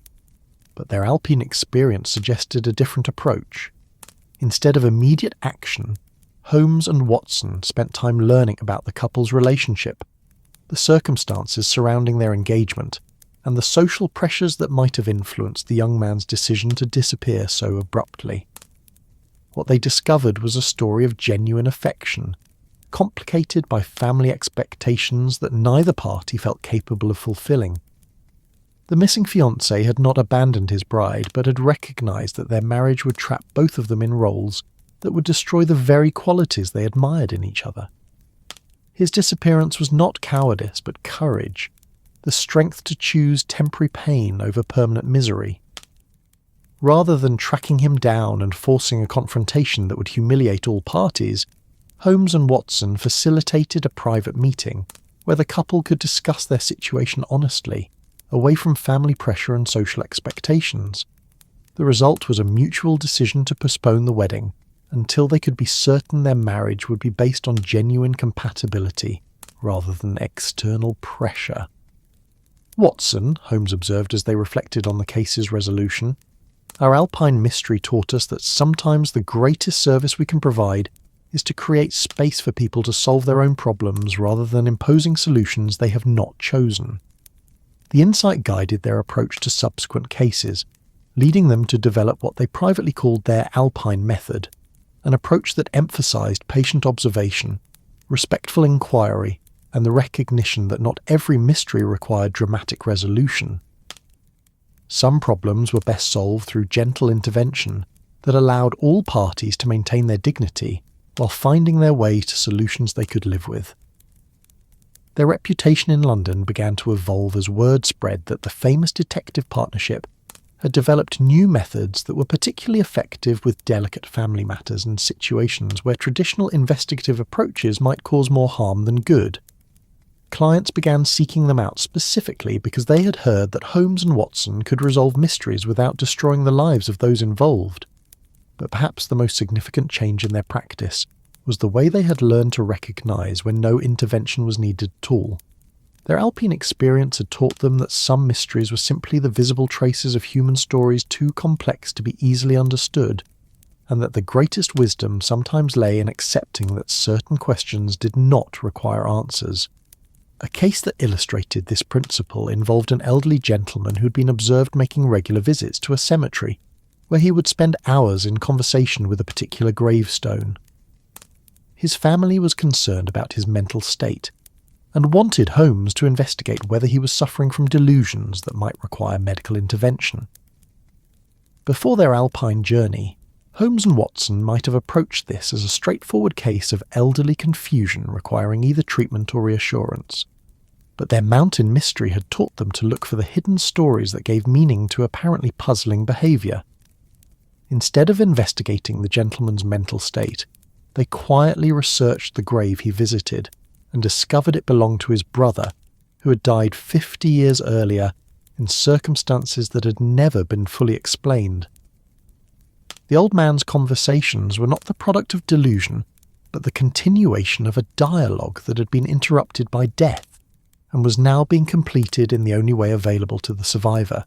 But their Alpine experience suggested a different approach. Instead of immediate action, Holmes and Watson spent time learning about the couple's relationship, the circumstances surrounding their engagement, and the social pressures that might have influenced the young man's decision to disappear so abruptly. What they discovered was a story of genuine affection, complicated by family expectations that neither party felt capable of fulfilling. The missing fiancé had not abandoned his bride, but had recognised that their marriage would trap both of them in roles that would destroy the very qualities they admired in each other. His disappearance was not cowardice, but courage, the strength to choose temporary pain over permanent misery. Rather than tracking him down and forcing a confrontation that would humiliate all parties, Holmes and Watson facilitated a private meeting where the couple could discuss their situation honestly, away from family pressure and social expectations. The result was a mutual decision to postpone the wedding until they could be certain their marriage would be based on genuine compatibility rather than external pressure. "Watson," Holmes observed as they reflected on the case's resolution, "our Alpine mystery taught us that sometimes the greatest service we can provide is to create space for people to solve their own problems rather than imposing solutions they have not chosen." The insight guided their approach to subsequent cases, leading them to develop what they privately called their Alpine method, an approach that emphasized patient observation, respectful inquiry, and the recognition that not every mystery required dramatic resolution. Some problems were best solved through gentle intervention that allowed all parties to maintain their dignity while finding their way to solutions they could live with. Their reputation in London began to evolve as word spread that the famous detective partnership had developed new methods that were particularly effective with delicate family matters and situations where traditional investigative approaches might cause more harm than good. Clients began seeking them out specifically because they had heard that Holmes and Watson could resolve mysteries without destroying the lives of those involved. But perhaps the most significant change in their practice was the way they had learned to recognise when no intervention was needed at all. Their Alpine experience had taught them that some mysteries were simply the visible traces of human stories too complex to be easily understood, and that the greatest wisdom sometimes lay in accepting that certain questions did not require answers. A case that illustrated this principle involved an elderly gentleman who had been observed making regular visits to a cemetery, where he would spend hours in conversation with a particular gravestone. His family was concerned about his mental state, and wanted Holmes to investigate whether he was suffering from delusions that might require medical intervention. Before their Alpine journey, Holmes and Watson might have approached this as a straightforward case of elderly confusion requiring either treatment or reassurance. But their mountain mystery had taught them to look for the hidden stories that gave meaning to apparently puzzling behaviour. Instead of investigating the gentleman's mental state, they quietly researched the grave he visited and discovered it belonged to his brother, who had died 50 years earlier in circumstances that had never been fully explained. The old man's conversations were not the product of delusion, but the continuation of a dialogue that had been interrupted by death and was now being completed in the only way available to the survivor.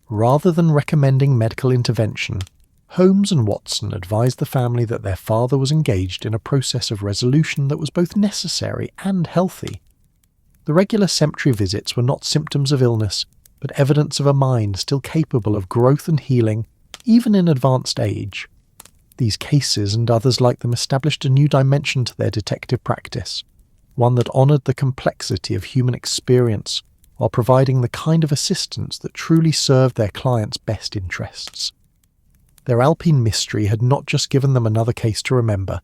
Rather than recommending medical intervention, Holmes and Watson advised the family that their father was engaged in a process of resolution that was both necessary and healthy. The regular cemetery visits were not symptoms of illness, but evidence of a mind still capable of growth and healing, even in advanced age. These cases and others like them established a new dimension to their detective practice, one that honoured the complexity of human experience while providing the kind of assistance that truly served their clients' best interests. Their Alpine mystery had not just given them another case to remember,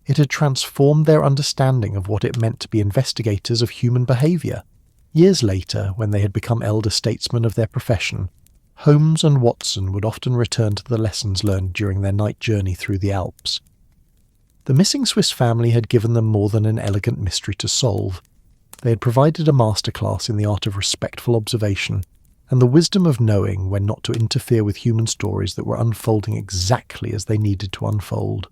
it had transformed their understanding of what it meant to be investigators of human behaviour. Years later, when they had become elder statesmen of their profession, Holmes and Watson would often return to the lessons learned during their night journey through the Alps. The missing Swiss family had given them more than an elegant mystery to solve. They had provided a masterclass in the art of respectful observation, and the wisdom of knowing when not to interfere with human stories that were unfolding exactly as they needed to unfold.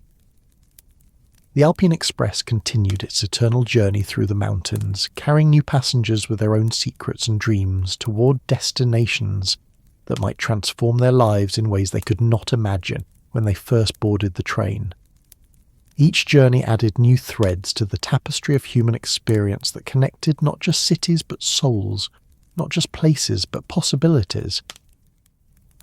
The Alpine Express continued its eternal journey through the mountains, carrying new passengers with their own secrets and dreams toward destinations that might transform their lives in ways they could not imagine when they first boarded the train. Each journey added new threads to the tapestry of human experience that connected not just cities but souls, not just places but possibilities.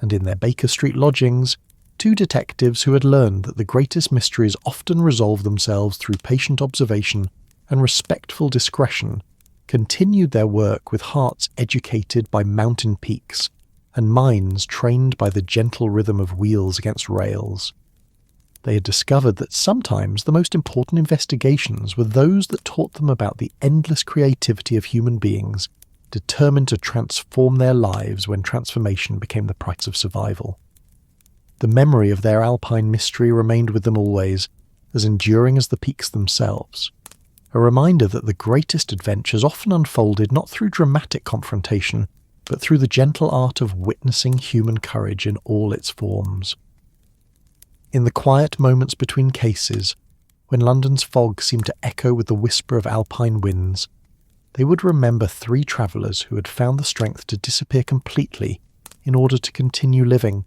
And in their Baker Street lodgings, two detectives who had learned that the greatest mysteries often resolve themselves through patient observation and respectful discretion continued their work with hearts educated by mountain peaks and minds trained by the gentle rhythm of wheels against rails. They had discovered that sometimes the most important investigations were those that taught them about the endless creativity of human beings, determined to transform their lives when transformation became the price of survival. The memory of their alpine mystery remained with them always, as enduring as the peaks themselves, a reminder that the greatest adventures often unfolded not through dramatic confrontation, but through the gentle art of witnessing human courage in all its forms. In the quiet moments between cases, when London's fog seemed to echo with the whisper of alpine winds, they would remember three travellers who had found the strength to disappear completely in order to continue living,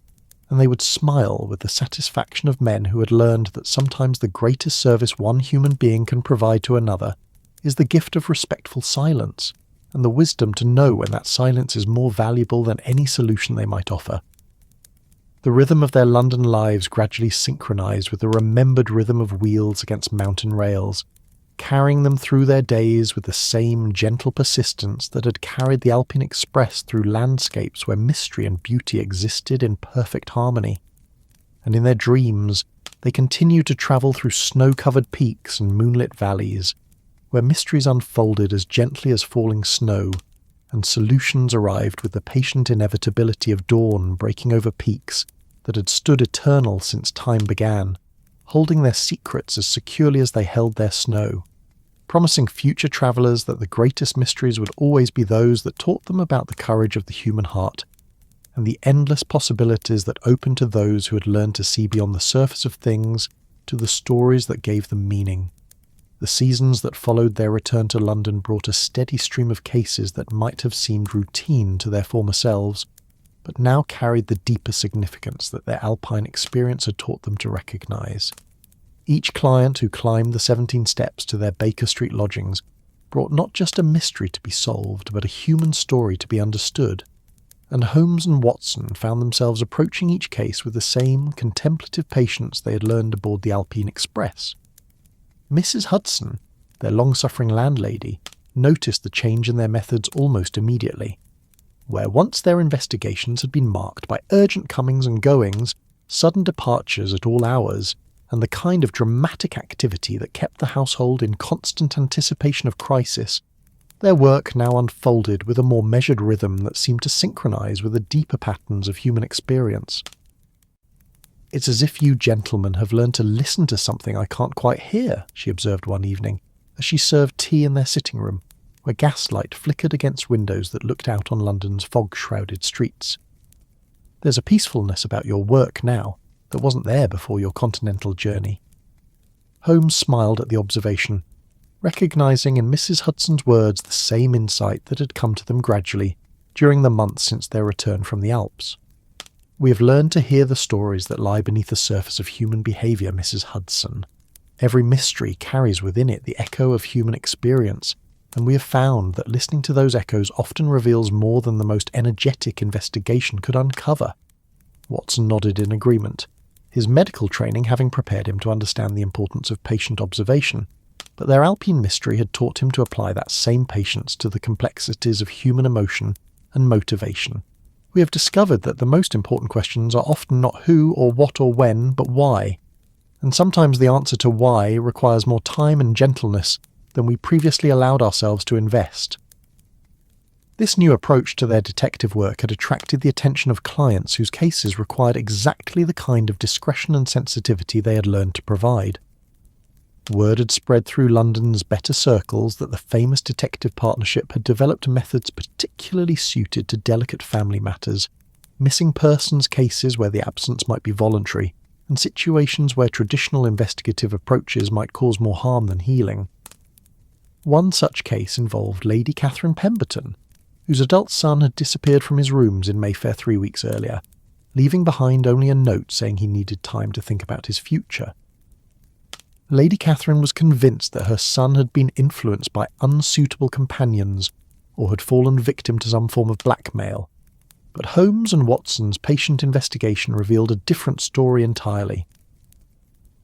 and they would smile with the satisfaction of men who had learned that sometimes the greatest service one human being can provide to another is the gift of respectful silence, and the wisdom to know when that silence is more valuable than any solution they might offer. The rhythm of their London lives gradually synchronized with the remembered rhythm of wheels against mountain rails, carrying them through their days with the same gentle persistence that had carried the Alpine Express through landscapes where mystery and beauty existed in perfect harmony. And in their dreams, they continued to travel through snow-covered peaks and moonlit valleys, where mysteries unfolded as gently as falling snow, and solutions arrived with the patient inevitability of dawn breaking over peaks that had stood eternal since time began, holding their secrets as securely as they held their snow, promising future travellers that the greatest mysteries would always be those that taught them about the courage of the human heart, and the endless possibilities that opened to those who had learned to see beyond the surface of things to the stories that gave them meaning. The seasons that followed their return to London brought a steady stream of cases that might have seemed routine to their former selves, but now carried the deeper significance that their Alpine experience had taught them to recognise. Each client who climbed the 17 steps to their Baker Street lodgings brought not just a mystery to be solved, but a human story to be understood, and Holmes and Watson found themselves approaching each case with the same contemplative patience they had learned aboard the Alpine Express. Mrs. Hudson, their long-suffering landlady, noticed the change in their methods almost immediately. Where once their investigations had been marked by urgent comings and goings, sudden departures at all hours, and the kind of dramatic activity that kept the household in constant anticipation of crisis, their work now unfolded with a more measured rhythm that seemed to synchronise with the deeper patterns of human experience. "It's as if you gentlemen have learned to listen to something I can't quite hear," she observed one evening, as she served tea in their sitting room, where gaslight flickered against windows that looked out on London's fog-shrouded streets. "There's a peacefulness about your work now that wasn't there before your continental journey." Holmes smiled at the observation, recognising in Mrs. Hudson's words the same insight that had come to them gradually during the months since their return from the Alps. "We have learned to hear the stories that lie beneath the surface of human behaviour, Mrs. Hudson. Every mystery carries within it the echo of human experience, and we have found that listening to those echoes often reveals more than the most energetic investigation could uncover." Watson nodded in agreement, his medical training having prepared him to understand the importance of patient observation, but their Alpine mystery had taught him to apply that same patience to the complexities of human emotion and motivation. "We have discovered that the most important questions are often not who or what or when, but why, and sometimes the answer to why requires more time and gentleness than we previously allowed ourselves to invest." This new approach to their detective work had attracted the attention of clients whose cases required exactly the kind of discretion and sensitivity they had learned to provide. Word had spread through London's better circles that the famous detective partnership had developed methods particularly suited to delicate family matters, missing persons cases where the absence might be voluntary, and situations where traditional investigative approaches might cause more harm than healing. One such case involved Lady Catherine Pemberton, whose adult son had disappeared from his rooms in Mayfair 3 weeks earlier, leaving behind only a note saying he needed time to think about his future. Lady Catherine was convinced that her son had been influenced by unsuitable companions or had fallen victim to some form of blackmail, but Holmes and Watson's patient investigation revealed a different story entirely.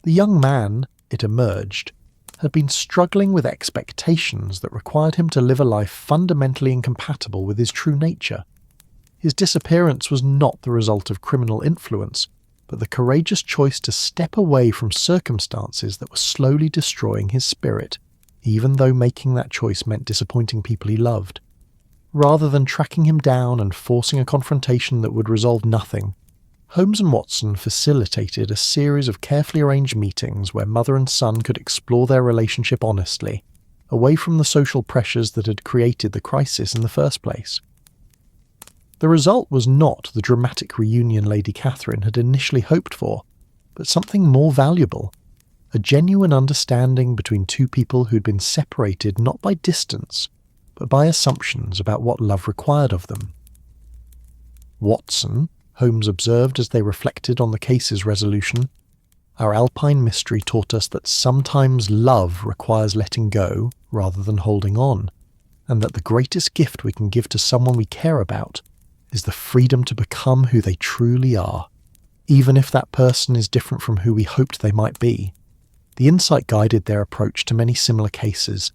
The young man, it emerged, had been struggling with expectations that required him to live a life fundamentally incompatible with his true nature. His disappearance was not the result of criminal influence, but the courageous choice to step away from circumstances that were slowly destroying his spirit, even though making that choice meant disappointing people he loved. Rather than tracking him down and forcing a confrontation that would resolve nothing, Holmes and Watson facilitated a series of carefully arranged meetings where mother and son could explore their relationship honestly, away from the social pressures that had created the crisis in the first place. The result was not the dramatic reunion Lady Catherine had initially hoped for, but something more valuable, a genuine understanding between two people who'd been separated not by distance, but by assumptions about what love required of them. Watson, Holmes observed as they reflected on the case's resolution, our Alpine mystery taught us that sometimes love requires letting go rather than holding on, and that the greatest gift we can give to someone we care about is the freedom to become who they truly are, even if that person is different from who we hoped they might be. The insight guided their approach to many similar cases,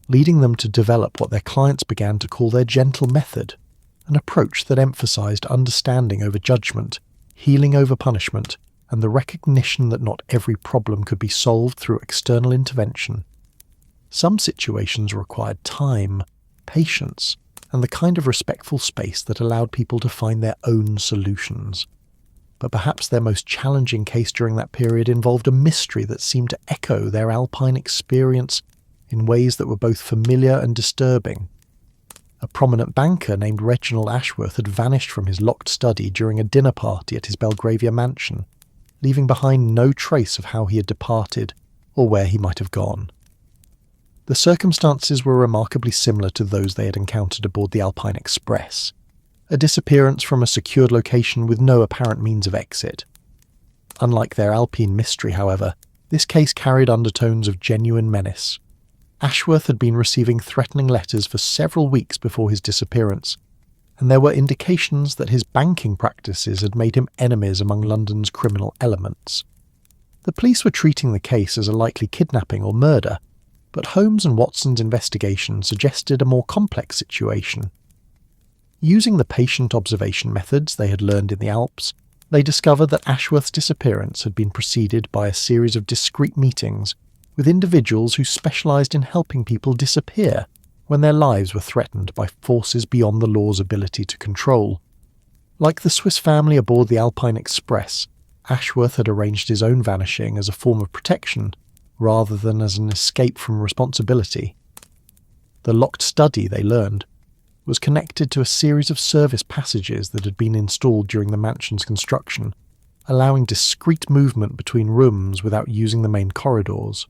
leading them to develop what their clients began to call their gentle method, an approach that emphasized understanding over judgment, healing over punishment, and the recognition that not every problem could be solved through external intervention. Some situations required time, patience, and the kind of respectful space that allowed people to find their own solutions. But perhaps their most challenging case during that period involved a mystery that seemed to echo their Alpine experience in ways that were both familiar and disturbing. A prominent banker named Reginald Ashworth had vanished from his locked study during a dinner party at his Belgravia mansion, leaving behind no trace of how he had departed or where he might have gone. The circumstances were remarkably similar to those they had encountered aboard the Alpine Express, a disappearance from a secured location with no apparent means of exit. Unlike their Alpine mystery, however, this case carried undertones of genuine menace. Ashworth had been receiving threatening letters for several weeks before his disappearance, and there were indications that his banking practices had made him enemies among London's criminal elements. The police were treating the case as a likely kidnapping or murder, but Holmes and Watson's investigation suggested a more complex situation. Using the patient observation methods they had learned in the Alps, they discovered that Ashworth's disappearance had been preceded by a series of discreet meetings with individuals who specialised in helping people disappear when their lives were threatened by forces beyond the law's ability to control. Like the Swiss family aboard the Alpine Express, Ashworth had arranged his own vanishing as a form of protection rather than as an escape from responsibility. The locked study, they learned, was connected to a series of service passages that had been installed during the mansion's construction, allowing discreet movement between rooms without using the main corridors.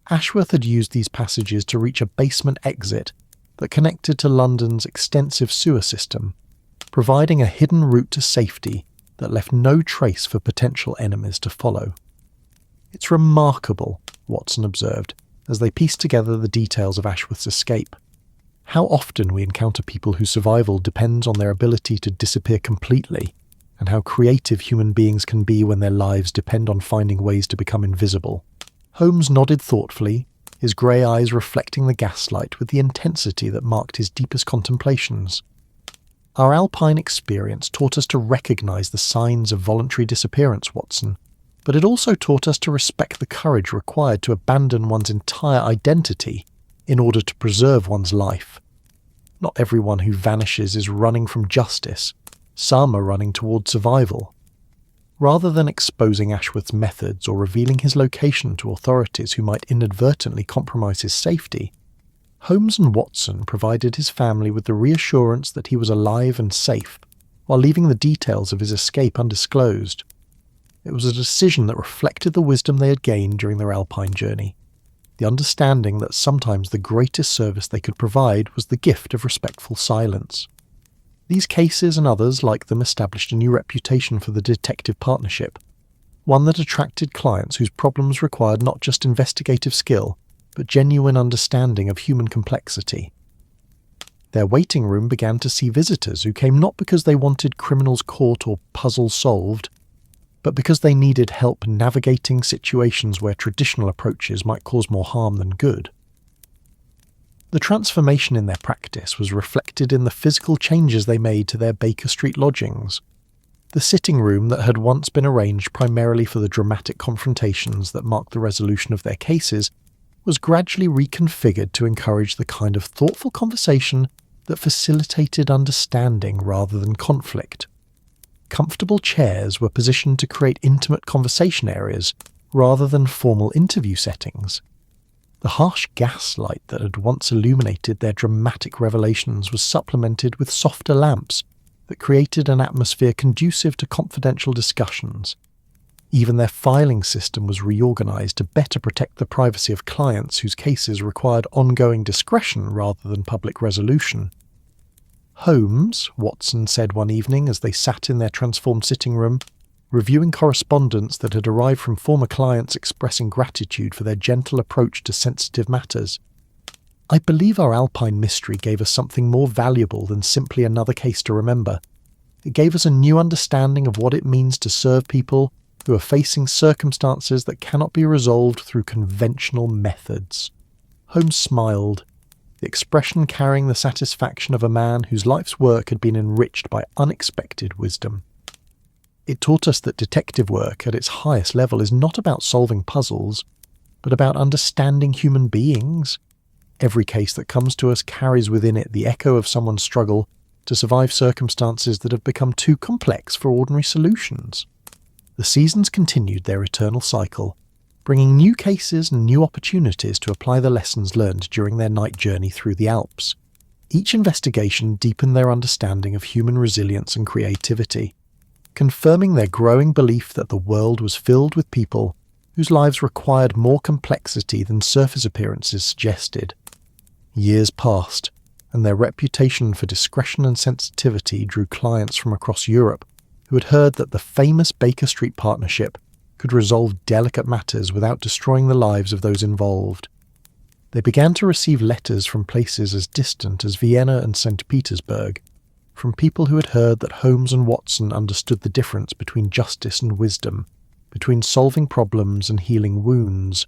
Ashworth had used these passages to reach a basement exit that connected to London's extensive sewer system, providing a hidden route to safety that left no trace for potential enemies to follow. "It's remarkable," Watson observed, as they pieced together the details of Ashworth's escape. "How often we encounter people whose survival depends on their ability to disappear completely, and how creative human beings can be when their lives depend on finding ways to become invisible." Holmes nodded thoughtfully, his grey eyes reflecting the gaslight with the intensity that marked his deepest contemplations. "Our Alpine experience taught us to recognise the signs of voluntary disappearance, Watson, but it also taught us to respect the courage required to abandon one's entire identity in order to preserve one's life. Not everyone who vanishes is running from justice. Some are running toward survival. Rather than exposing Ashworth's methods or revealing his location to authorities who might inadvertently compromise his safety, Holmes and Watson provided his family with the reassurance that he was alive and safe, while leaving the details of his escape undisclosed. It was a decision that reflected the wisdom they had gained during their Alpine journey, the understanding that sometimes the greatest service they could provide was the gift of respectful silence. These cases and others like them established a new reputation for the detective partnership, one that attracted clients whose problems required not just investigative skill, but genuine understanding of human complexity. Their waiting room began to see visitors who came not because they wanted criminals caught or puzzles solved, but because they needed help navigating situations where traditional approaches might cause more harm than good. The transformation in their practice was reflected in the physical changes they made to their Baker Street lodgings. The sitting room that had once been arranged primarily for the dramatic confrontations that marked the resolution of their cases was gradually reconfigured to encourage the kind of thoughtful conversation that facilitated understanding rather than conflict. Comfortable chairs were positioned to create intimate conversation areas rather than formal interview settings. The harsh gaslight that had once illuminated their dramatic revelations was supplemented with softer lamps that created an atmosphere conducive to confidential discussions. Even their filing system was reorganized to better protect the privacy of clients whose cases required ongoing discretion rather than public resolution. Holmes, Watson said one evening as they sat in their transformed sitting room, reviewing correspondence that had arrived from former clients expressing gratitude for their gentle approach to sensitive matters. I believe our Alpine mystery gave us something more valuable than simply another case to remember. It gave us a new understanding of what it means to serve people who are facing circumstances that cannot be resolved through conventional methods. Holmes smiled, the expression carrying the satisfaction of a man whose life's work had been enriched by unexpected wisdom. It taught us that detective work at its highest level is not about solving puzzles, but about understanding human beings. Every case that comes to us carries within it the echo of someone's struggle to survive circumstances that have become too complex for ordinary solutions. The seasons continued their eternal cycle, bringing new cases and new opportunities to apply the lessons learned during their night journey through the Alps. Each investigation deepened their understanding of human resilience and creativity, confirming their growing belief that the world was filled with people whose lives required more complexity than surface appearances suggested. Years passed, and their reputation for discretion and sensitivity drew clients from across Europe who had heard that the famous Baker Street partnership could resolve delicate matters without destroying the lives of those involved. They began to receive letters from places as distant as Vienna and St. Petersburg, from people who had heard that Holmes and Watson understood the difference between justice and wisdom, between solving problems and healing wounds.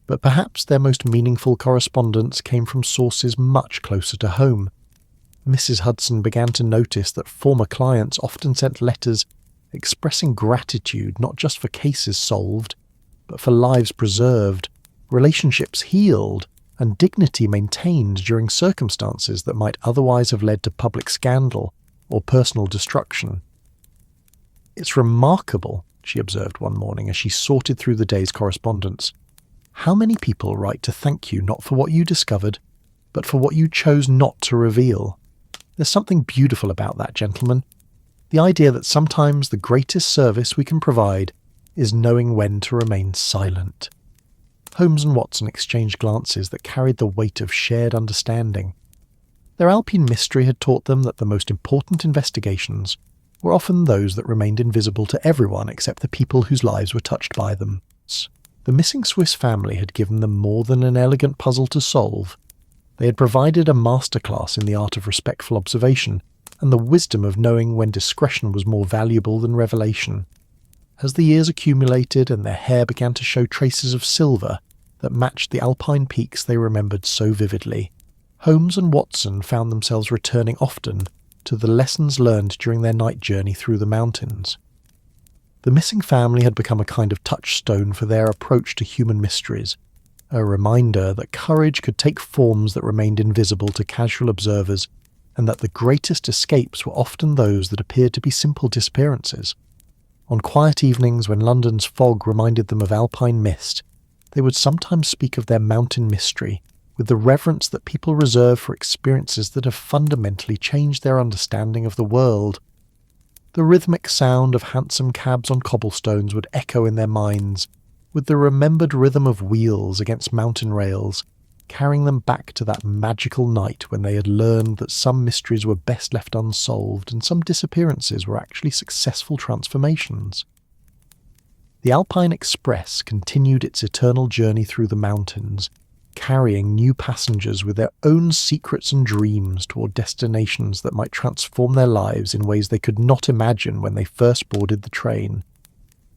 But perhaps their most meaningful correspondence came from sources much closer to home. Mrs. Hudson began to notice that former clients often sent letters expressing gratitude not just for cases solved, but for lives preserved, relationships healed, and dignity maintained during circumstances that might otherwise have led to public scandal or personal destruction. "It's remarkable," she observed one morning as she sorted through the day's correspondence, "how many people write to thank you not for what you discovered, but for what you chose not to reveal. There's something beautiful about that, gentlemen. The idea that sometimes the greatest service we can provide is knowing when to remain silent." Holmes and Watson exchanged glances that carried the weight of shared understanding. Their Alpine mystery had taught them that the most important investigations were often those that remained invisible to everyone except the people whose lives were touched by them. The missing Swiss family had given them more than an elegant puzzle to solve. They had provided a masterclass in the art of respectful observation and the wisdom of knowing when discretion was more valuable than revelation. As the years accumulated and their hair began to show traces of silver that matched the Alpine peaks they remembered so vividly, Holmes and Watson found themselves returning often to the lessons learned during their night journey through the mountains. The missing family had become a kind of touchstone for their approach to human mysteries, a reminder that courage could take forms that remained invisible to casual observers, and that the greatest escapes were often those that appeared to be simple disappearances. On quiet evenings when London's fog reminded them of alpine mist, they would sometimes speak of their mountain mystery with the reverence that people reserve for experiences that have fundamentally changed their understanding of the world. The rhythmic sound of hansom cabs on cobblestones would echo in their minds, with the remembered rhythm of wheels against mountain rails, carrying them back to that magical night when they had learned that some mysteries were best left unsolved and some disappearances were actually successful transformations. The Alpine Express continued its eternal journey through the mountains, carrying new passengers with their own secrets and dreams toward destinations that might transform their lives in ways they could not imagine when they first boarded the train.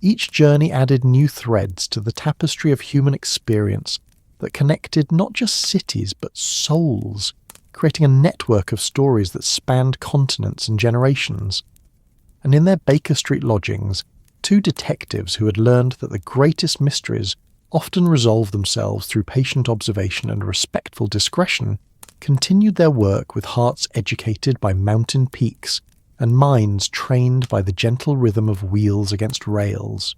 Each journey added new threads to the tapestry of human experience that connected not just cities but souls, creating a network of stories that spanned continents and generations. And in their Baker Street lodgings, two detectives who had learned that the greatest mysteries often resolve themselves through patient observation and respectful discretion, continued their work with hearts educated by mountain peaks and minds trained by the gentle rhythm of wheels against rails.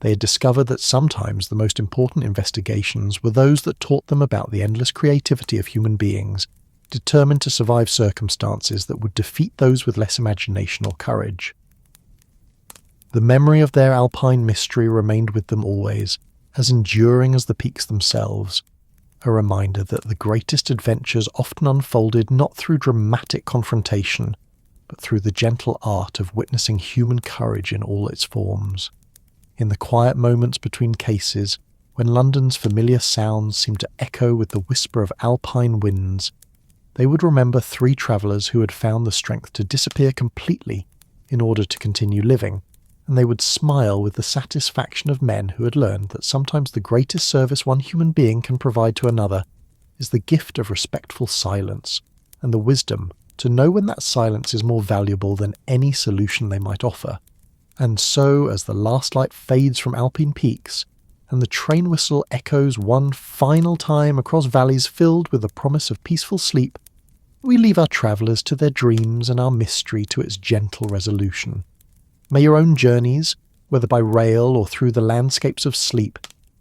They had discovered that sometimes the most important investigations were those that taught them about the endless creativity of human beings, determined to survive circumstances that would defeat those with less imagination or courage. The memory of their alpine mystery remained with them always, as enduring as the peaks themselves, a reminder that the greatest adventures often unfolded not through dramatic confrontation, but through the gentle art of witnessing human courage in all its forms. In the quiet moments between cases, when London's familiar sounds seemed to echo with the whisper of alpine winds, they would remember three travellers who had found the strength to disappear completely in order to continue living, and they would smile with the satisfaction of men who had learned that sometimes the greatest service one human being can provide to another is the gift of respectful silence, and the wisdom to know when that silence is more valuable than any solution they might offer. And so, as the last light fades from Alpine peaks, and the train whistle echoes one final time across valleys filled with the promise of peaceful sleep, we leave our travellers to their dreams and our mystery to its gentle resolution. May your own journeys, whether by rail or through the landscapes of sleep,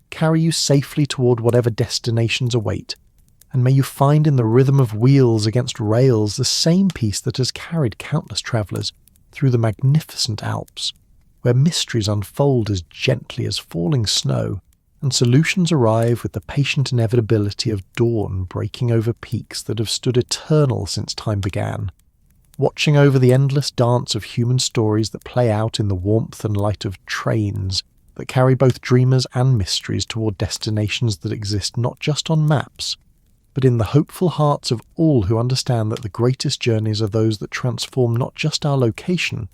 carry you safely toward whatever destinations await, and may you find in the rhythm of wheels against rails the same peace that has carried countless travellers through the magnificent Alps, where mysteries unfold as gently as falling snow, and solutions arrive with the patient inevitability of dawn breaking over peaks that have stood eternal since time began. Watching over the endless dance of human stories that play out in the warmth and light of trains that carry both dreamers and mysteries toward destinations that exist not just on maps, but in the hopeful hearts of all who understand that the greatest journeys are those that transform not just our location,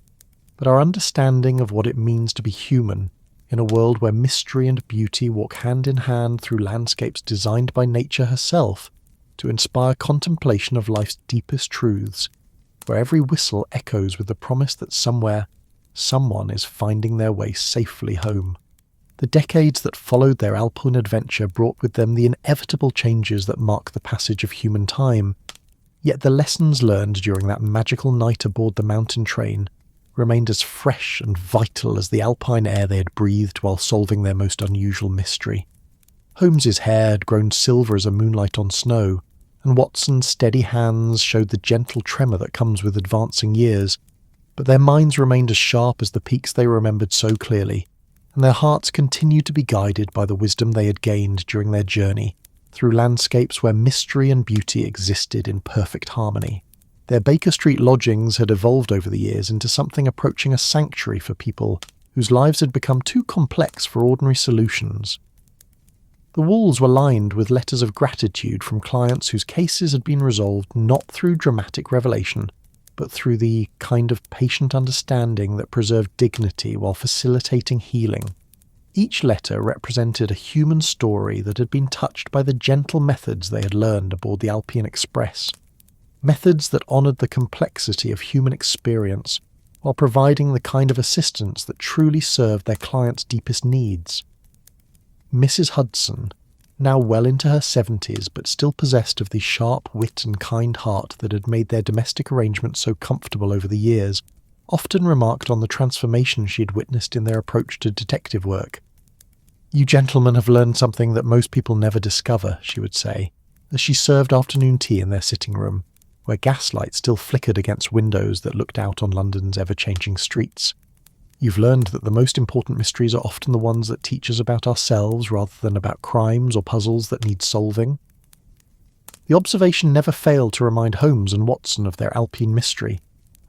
but our understanding of what it means to be human in a world where mystery and beauty walk hand in hand through landscapes designed by nature herself to inspire contemplation of life's deepest truths, where every whistle echoes with the promise that somewhere, someone is finding their way safely home. The decades that followed their Alpine adventure brought with them the inevitable changes that mark the passage of human time, yet the lessons learned during that magical night aboard the mountain train remained as fresh and vital as the alpine air they had breathed while solving their most unusual mystery. Holmes's hair had grown silver as a moonlight on snow, and Watson's steady hands showed the gentle tremor that comes with advancing years, but their minds remained as sharp as the peaks they remembered so clearly, and their hearts continued to be guided by the wisdom they had gained during their journey, through landscapes where mystery and beauty existed in perfect harmony. Their Baker Street lodgings had evolved over the years into something approaching a sanctuary for people whose lives had become too complex for ordinary solutions. The walls were lined with letters of gratitude from clients whose cases had been resolved not through dramatic revelation, but through the kind of patient understanding that preserved dignity while facilitating healing. Each letter represented a human story that had been touched by the gentle methods they had learned aboard the Alpine Express, methods that honoured the complexity of human experience while providing the kind of assistance that truly served their clients' deepest needs. Mrs. Hudson, now well into her 70s but still possessed of the sharp wit and kind heart that had made their domestic arrangements so comfortable over the years, often remarked on the transformation she had witnessed in their approach to detective work. "You gentlemen have learned something that most people never discover," she would say, as she served afternoon tea in their sitting room, where gaslight still flickered against windows that looked out on London's ever-changing streets. "You've learned that the most important mysteries are often the ones that teach us about ourselves rather than about crimes or puzzles that need solving." The observation never failed to remind Holmes and Watson of their Alpine mystery,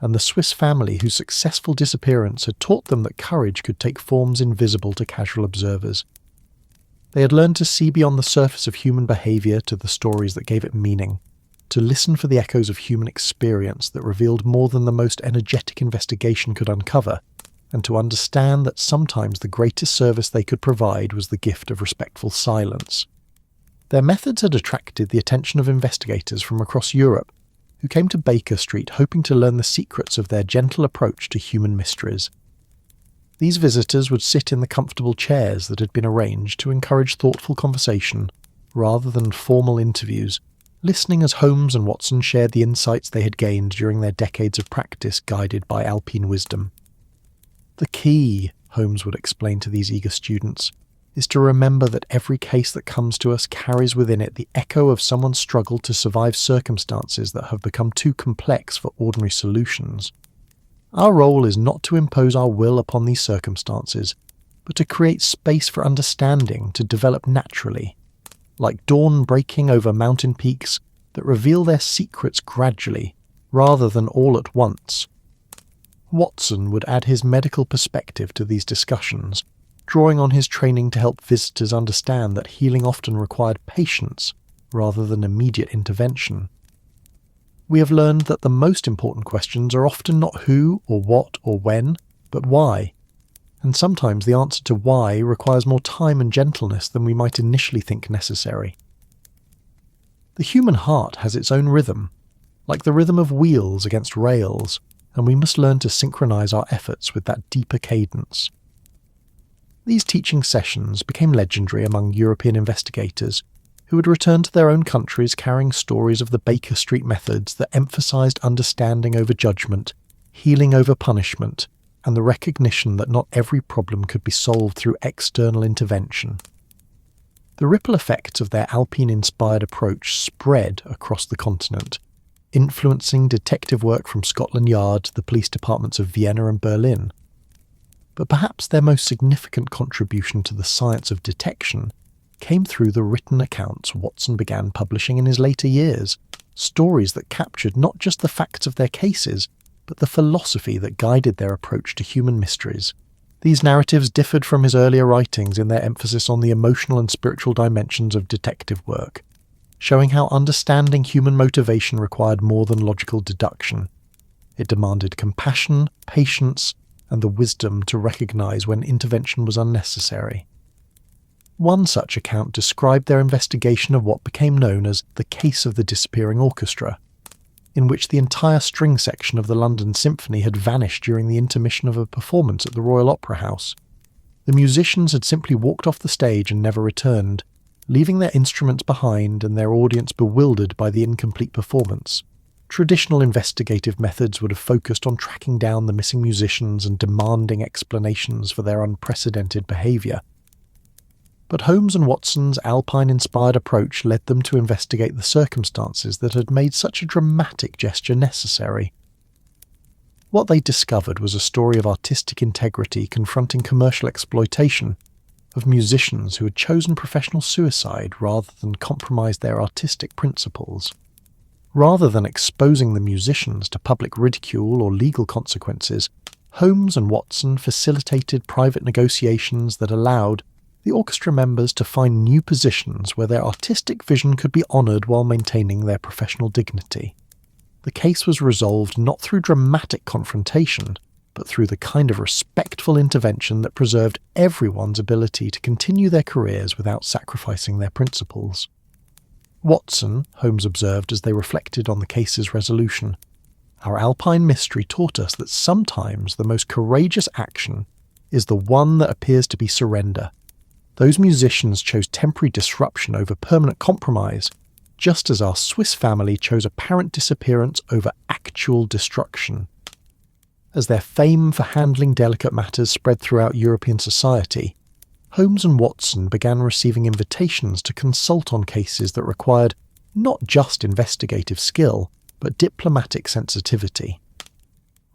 and the Swiss family whose successful disappearance had taught them that courage could take forms invisible to casual observers. They had learned to see beyond the surface of human behaviour to the stories that gave it meaning, to listen for the echoes of human experience that revealed more than the most energetic investigation could uncover, and to understand that sometimes the greatest service they could provide was the gift of respectful silence. Their methods had attracted the attention of investigators from across Europe, who came to Baker Street hoping to learn the secrets of their gentle approach to human mysteries. These visitors would sit in the comfortable chairs that had been arranged to encourage thoughtful conversation, rather than formal interviews, listening as Holmes and Watson shared the insights they had gained during their decades of practice guided by Alpine wisdom. "The key," Holmes would explain to these eager students, "is to remember that every case that comes to us carries within it the echo of someone's struggle to survive circumstances that have become too complex for ordinary solutions. Our role is not to impose our will upon these circumstances, but to create space for understanding to develop naturally, like dawn breaking over mountain peaks that reveal their secrets gradually, rather than all at once." Watson would add his medical perspective to these discussions, drawing on his training to help visitors understand that healing often required patience rather than immediate intervention. "We have learned that the most important questions are often not who or what or when, but why. And sometimes the answer to why requires more time and gentleness than we might initially think necessary. The human heart has its own rhythm, like the rhythm of wheels against rails, and we must learn to synchronize our efforts with that deeper cadence." These teaching sessions became legendary among European investigators, who would return to their own countries carrying stories of the Baker Street methods that emphasized understanding over judgment, healing over punishment, and the recognition that not every problem could be solved through external intervention. The ripple effects of their Alpine-inspired approach spread across the continent, influencing detective work from Scotland Yard to the police departments of Vienna and Berlin. But perhaps their most significant contribution to the science of detection came through the written accounts Watson began publishing in his later years, stories that captured not just the facts of their cases, but the philosophy that guided their approach to human mysteries. These narratives differed from his earlier writings in their emphasis on the emotional and spiritual dimensions of detective work, showing how understanding human motivation required more than logical deduction. It demanded compassion, patience, and the wisdom to recognize when intervention was unnecessary. One such account described their investigation of what became known as the Case of the Disappearing Orchestra, in which the entire string section of the London Symphony had vanished during the intermission of a performance at the Royal Opera House. The musicians had simply walked off the stage and never returned, leaving their instruments behind and their audience bewildered by the incomplete performance. Traditional investigative methods would have focused on tracking down the missing musicians and demanding explanations for their unprecedented behaviour. But Holmes and Watson's Alpine-inspired approach led them to investigate the circumstances that had made such a dramatic gesture necessary. What they discovered was a story of artistic integrity confronting commercial exploitation, of musicians who had chosen professional suicide rather than compromise their artistic principles. Rather than exposing the musicians to public ridicule or legal consequences, Holmes and Watson facilitated private negotiations that allowed the orchestra members to find new positions where their artistic vision could be honoured while maintaining their professional dignity. The case was resolved not through dramatic confrontation, but through the kind of respectful intervention that preserved everyone's ability to continue their careers without sacrificing their principles. "Watson," Holmes observed as they reflected on the case's resolution, "our Alpine mystery taught us that sometimes the most courageous action is the one that appears to be surrender. Those musicians chose temporary disruption over permanent compromise, just as our Swiss family chose apparent disappearance over actual destruction." As their fame for handling delicate matters spread throughout European society, Holmes and Watson began receiving invitations to consult on cases that required not just investigative skill, but diplomatic sensitivity.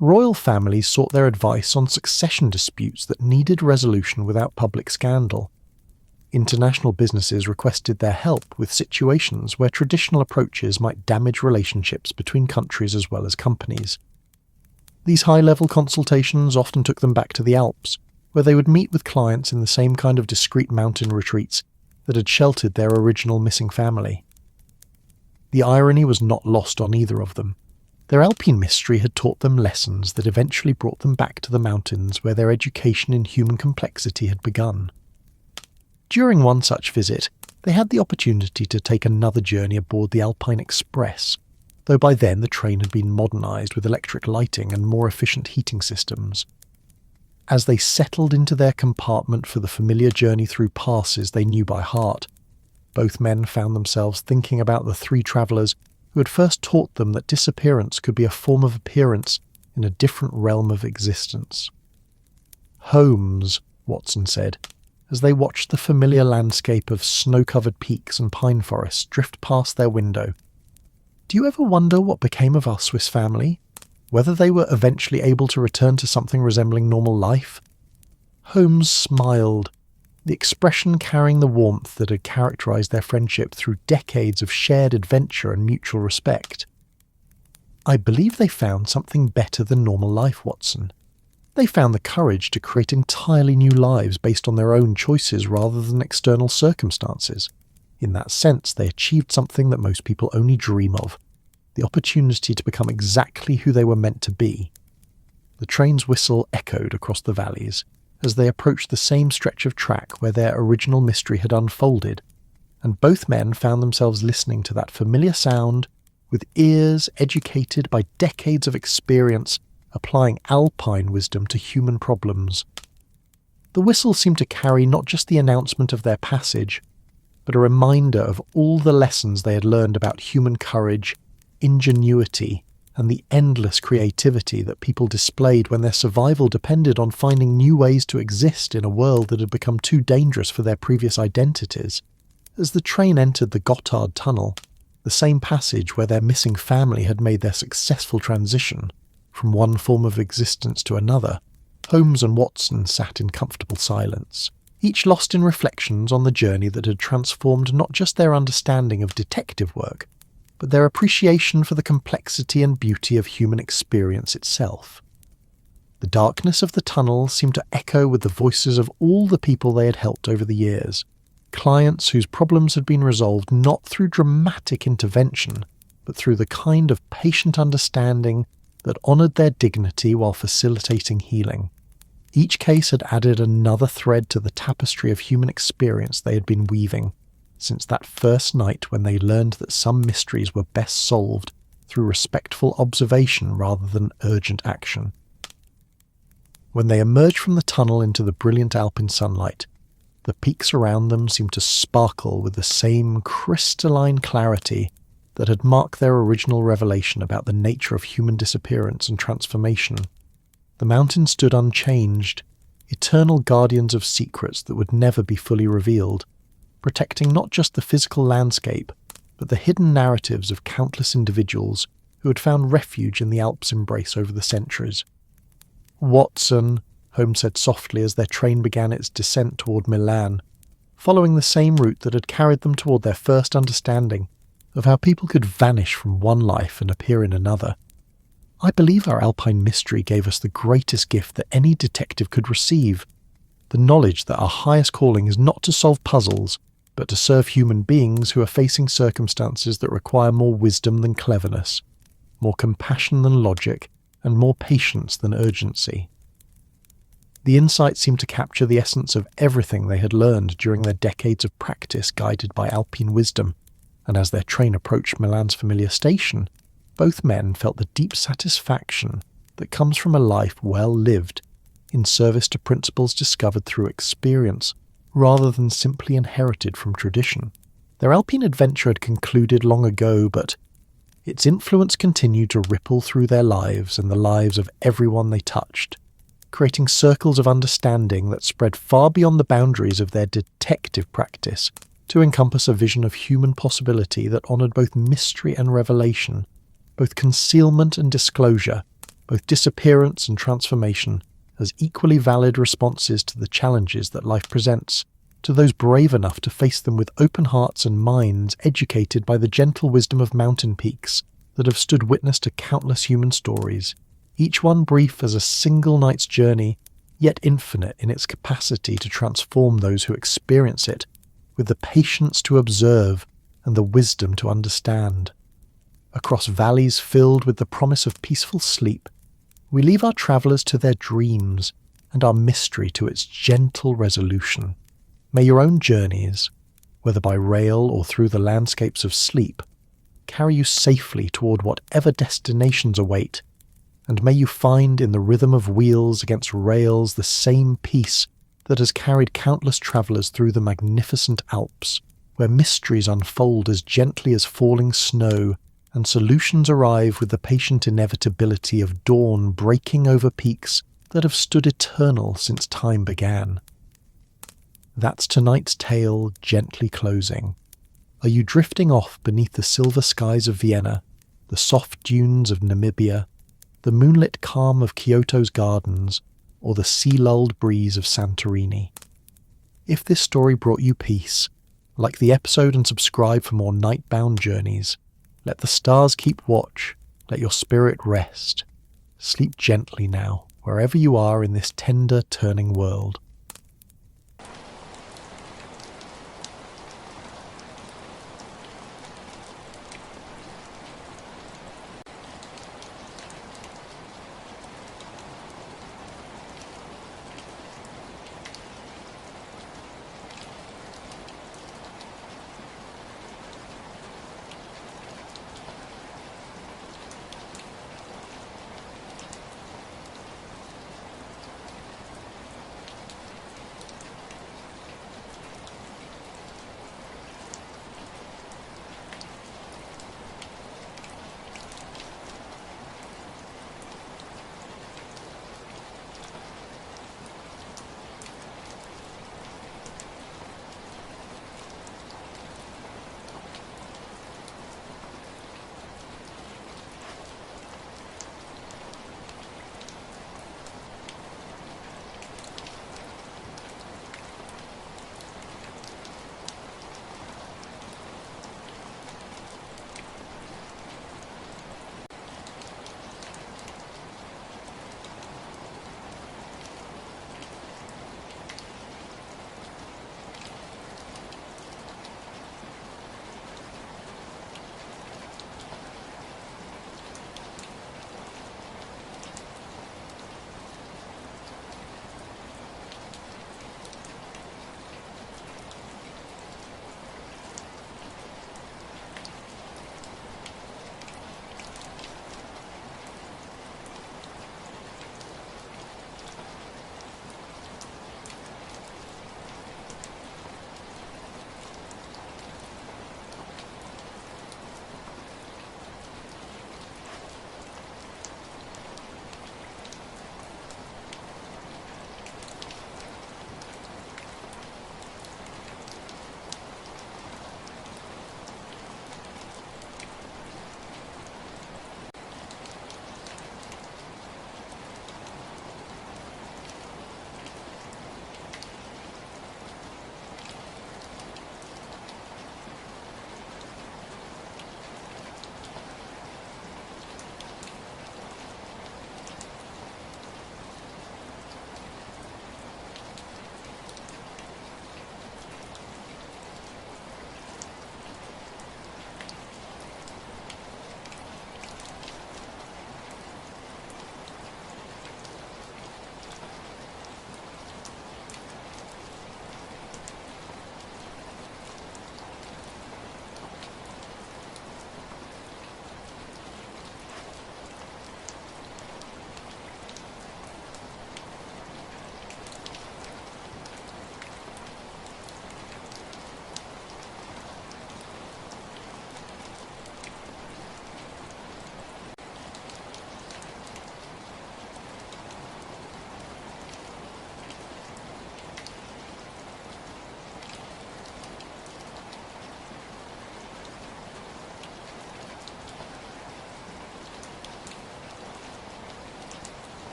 Royal families sought their advice on succession disputes that needed resolution without public scandal. International businesses requested their help with situations where traditional approaches might damage relationships between countries as well as companies. These high-level consultations often took them back to the Alps, where they would meet with clients in the same kind of discreet mountain retreats that had sheltered their original missing family. The irony was not lost on either of them. Their Alpine mystery had taught them lessons that eventually brought them back to the mountains where their education in human complexity had begun. During one such visit, they had the opportunity to take another journey aboard the Alpine Express, though by then the train had been modernised with electric lighting and more efficient heating systems. As they settled into their compartment for the familiar journey through passes they knew by heart, both men found themselves thinking about the three travellers who had first taught them that disappearance could be a form of appearance in a different realm of existence. "Holmes," Watson said, as they watched the familiar landscape of snow-covered peaks and pine forests drift past their window. "Do you ever wonder what became of our Swiss family? Whether they were eventually able to return to something resembling normal life?" Holmes smiled, the expression carrying the warmth that had characterized their friendship through decades of shared adventure and mutual respect. "I believe they found something better than normal life, Watson. They found the courage to create entirely new lives based on their own choices rather than external circumstances. In that sense, they achieved something that most people only dream of, the opportunity to become exactly who they were meant to be." The train's whistle echoed across the valleys as they approached the same stretch of track where their original mystery had unfolded, and both men found themselves listening to that familiar sound with ears educated by decades of experience applying Alpine wisdom to human problems. The whistle seemed to carry not just the announcement of their passage, but a reminder of all the lessons they had learned about human courage, ingenuity, and the endless creativity that people displayed when their survival depended on finding new ways to exist in a world that had become too dangerous for their previous identities. As the train entered the Gotthard Tunnel, the same passage where their missing family had made their successful transition from one form of existence to another, Holmes and Watson sat in comfortable silence, each lost in reflections on the journey that had transformed not just their understanding of detective work, but their appreciation for the complexity and beauty of human experience itself. The darkness of the tunnel seemed to echo with the voices of all the people they had helped over the years, clients whose problems had been resolved not through dramatic intervention, but through the kind of patient understanding that honoured their dignity while facilitating healing. Each case had added another thread to the tapestry of human experience they had been weaving, since that first night when they learned that some mysteries were best solved through respectful observation rather than urgent action. When they emerged from the tunnel into the brilliant Alpine sunlight, the peaks around them seemed to sparkle with the same crystalline clarity that had marked their original revelation about the nature of human disappearance and transformation. The mountains stood unchanged, eternal guardians of secrets that would never be fully revealed, protecting not just the physical landscape, but the hidden narratives of countless individuals who had found refuge in the Alps' embrace over the centuries. "Watson," Holmes said softly as their train began its descent toward Milan, following the same route that had carried them toward their first understanding of how people could vanish from one life and appear in another. "I believe our Alpine mystery gave us the greatest gift that any detective could receive, the knowledge that our highest calling is not to solve puzzles, but to serve human beings who are facing circumstances that require more wisdom than cleverness, more compassion than logic, and more patience than urgency." The insight seemed to capture the essence of everything they had learned during their decades of practice guided by Alpine wisdom, and as their train approached Milan's familiar station, both men felt the deep satisfaction that comes from a life well lived, in service to principles discovered through experience, rather than simply inherited from tradition. Their Alpine adventure had concluded long ago, but Its influence continued to ripple through their lives and the lives of everyone they touched, creating circles of understanding that spread far beyond the boundaries of their detective practice to encompass a vision of human possibility that honoured both mystery and revelation, both concealment and disclosure, both disappearance and transformation, as equally valid responses to the challenges that life presents, to those brave enough to face them with open hearts and minds educated by the gentle wisdom of mountain peaks that have stood witness to countless human stories, each one brief as a single night's journey, yet infinite in its capacity to transform those who experience it, with the patience to observe and the wisdom to understand. Across valleys filled with the promise of peaceful sleep, we leave our travellers to their dreams and our mystery to its gentle resolution. May your own journeys, whether by rail or through the landscapes of sleep, carry you safely toward whatever destinations await, and may you find in the rhythm of wheels against rails the same peace that has carried countless travellers through the magnificent Alps, where mysteries unfold as gently as falling snow, and solutions arrive with the patient inevitability of dawn breaking over peaks that have stood eternal since time began. That's tonight's tale gently closing. Are you drifting off beneath the silver skies of Vienna, the soft dunes of Namibia, the moonlit calm of Kyoto's gardens, or the sea-lulled breeze of Santorini? If this story brought you peace, like the episode and subscribe for more night-bound journeys. Let the stars keep watch, let your spirit rest. Sleep gently now, wherever you are in this tender, turning world.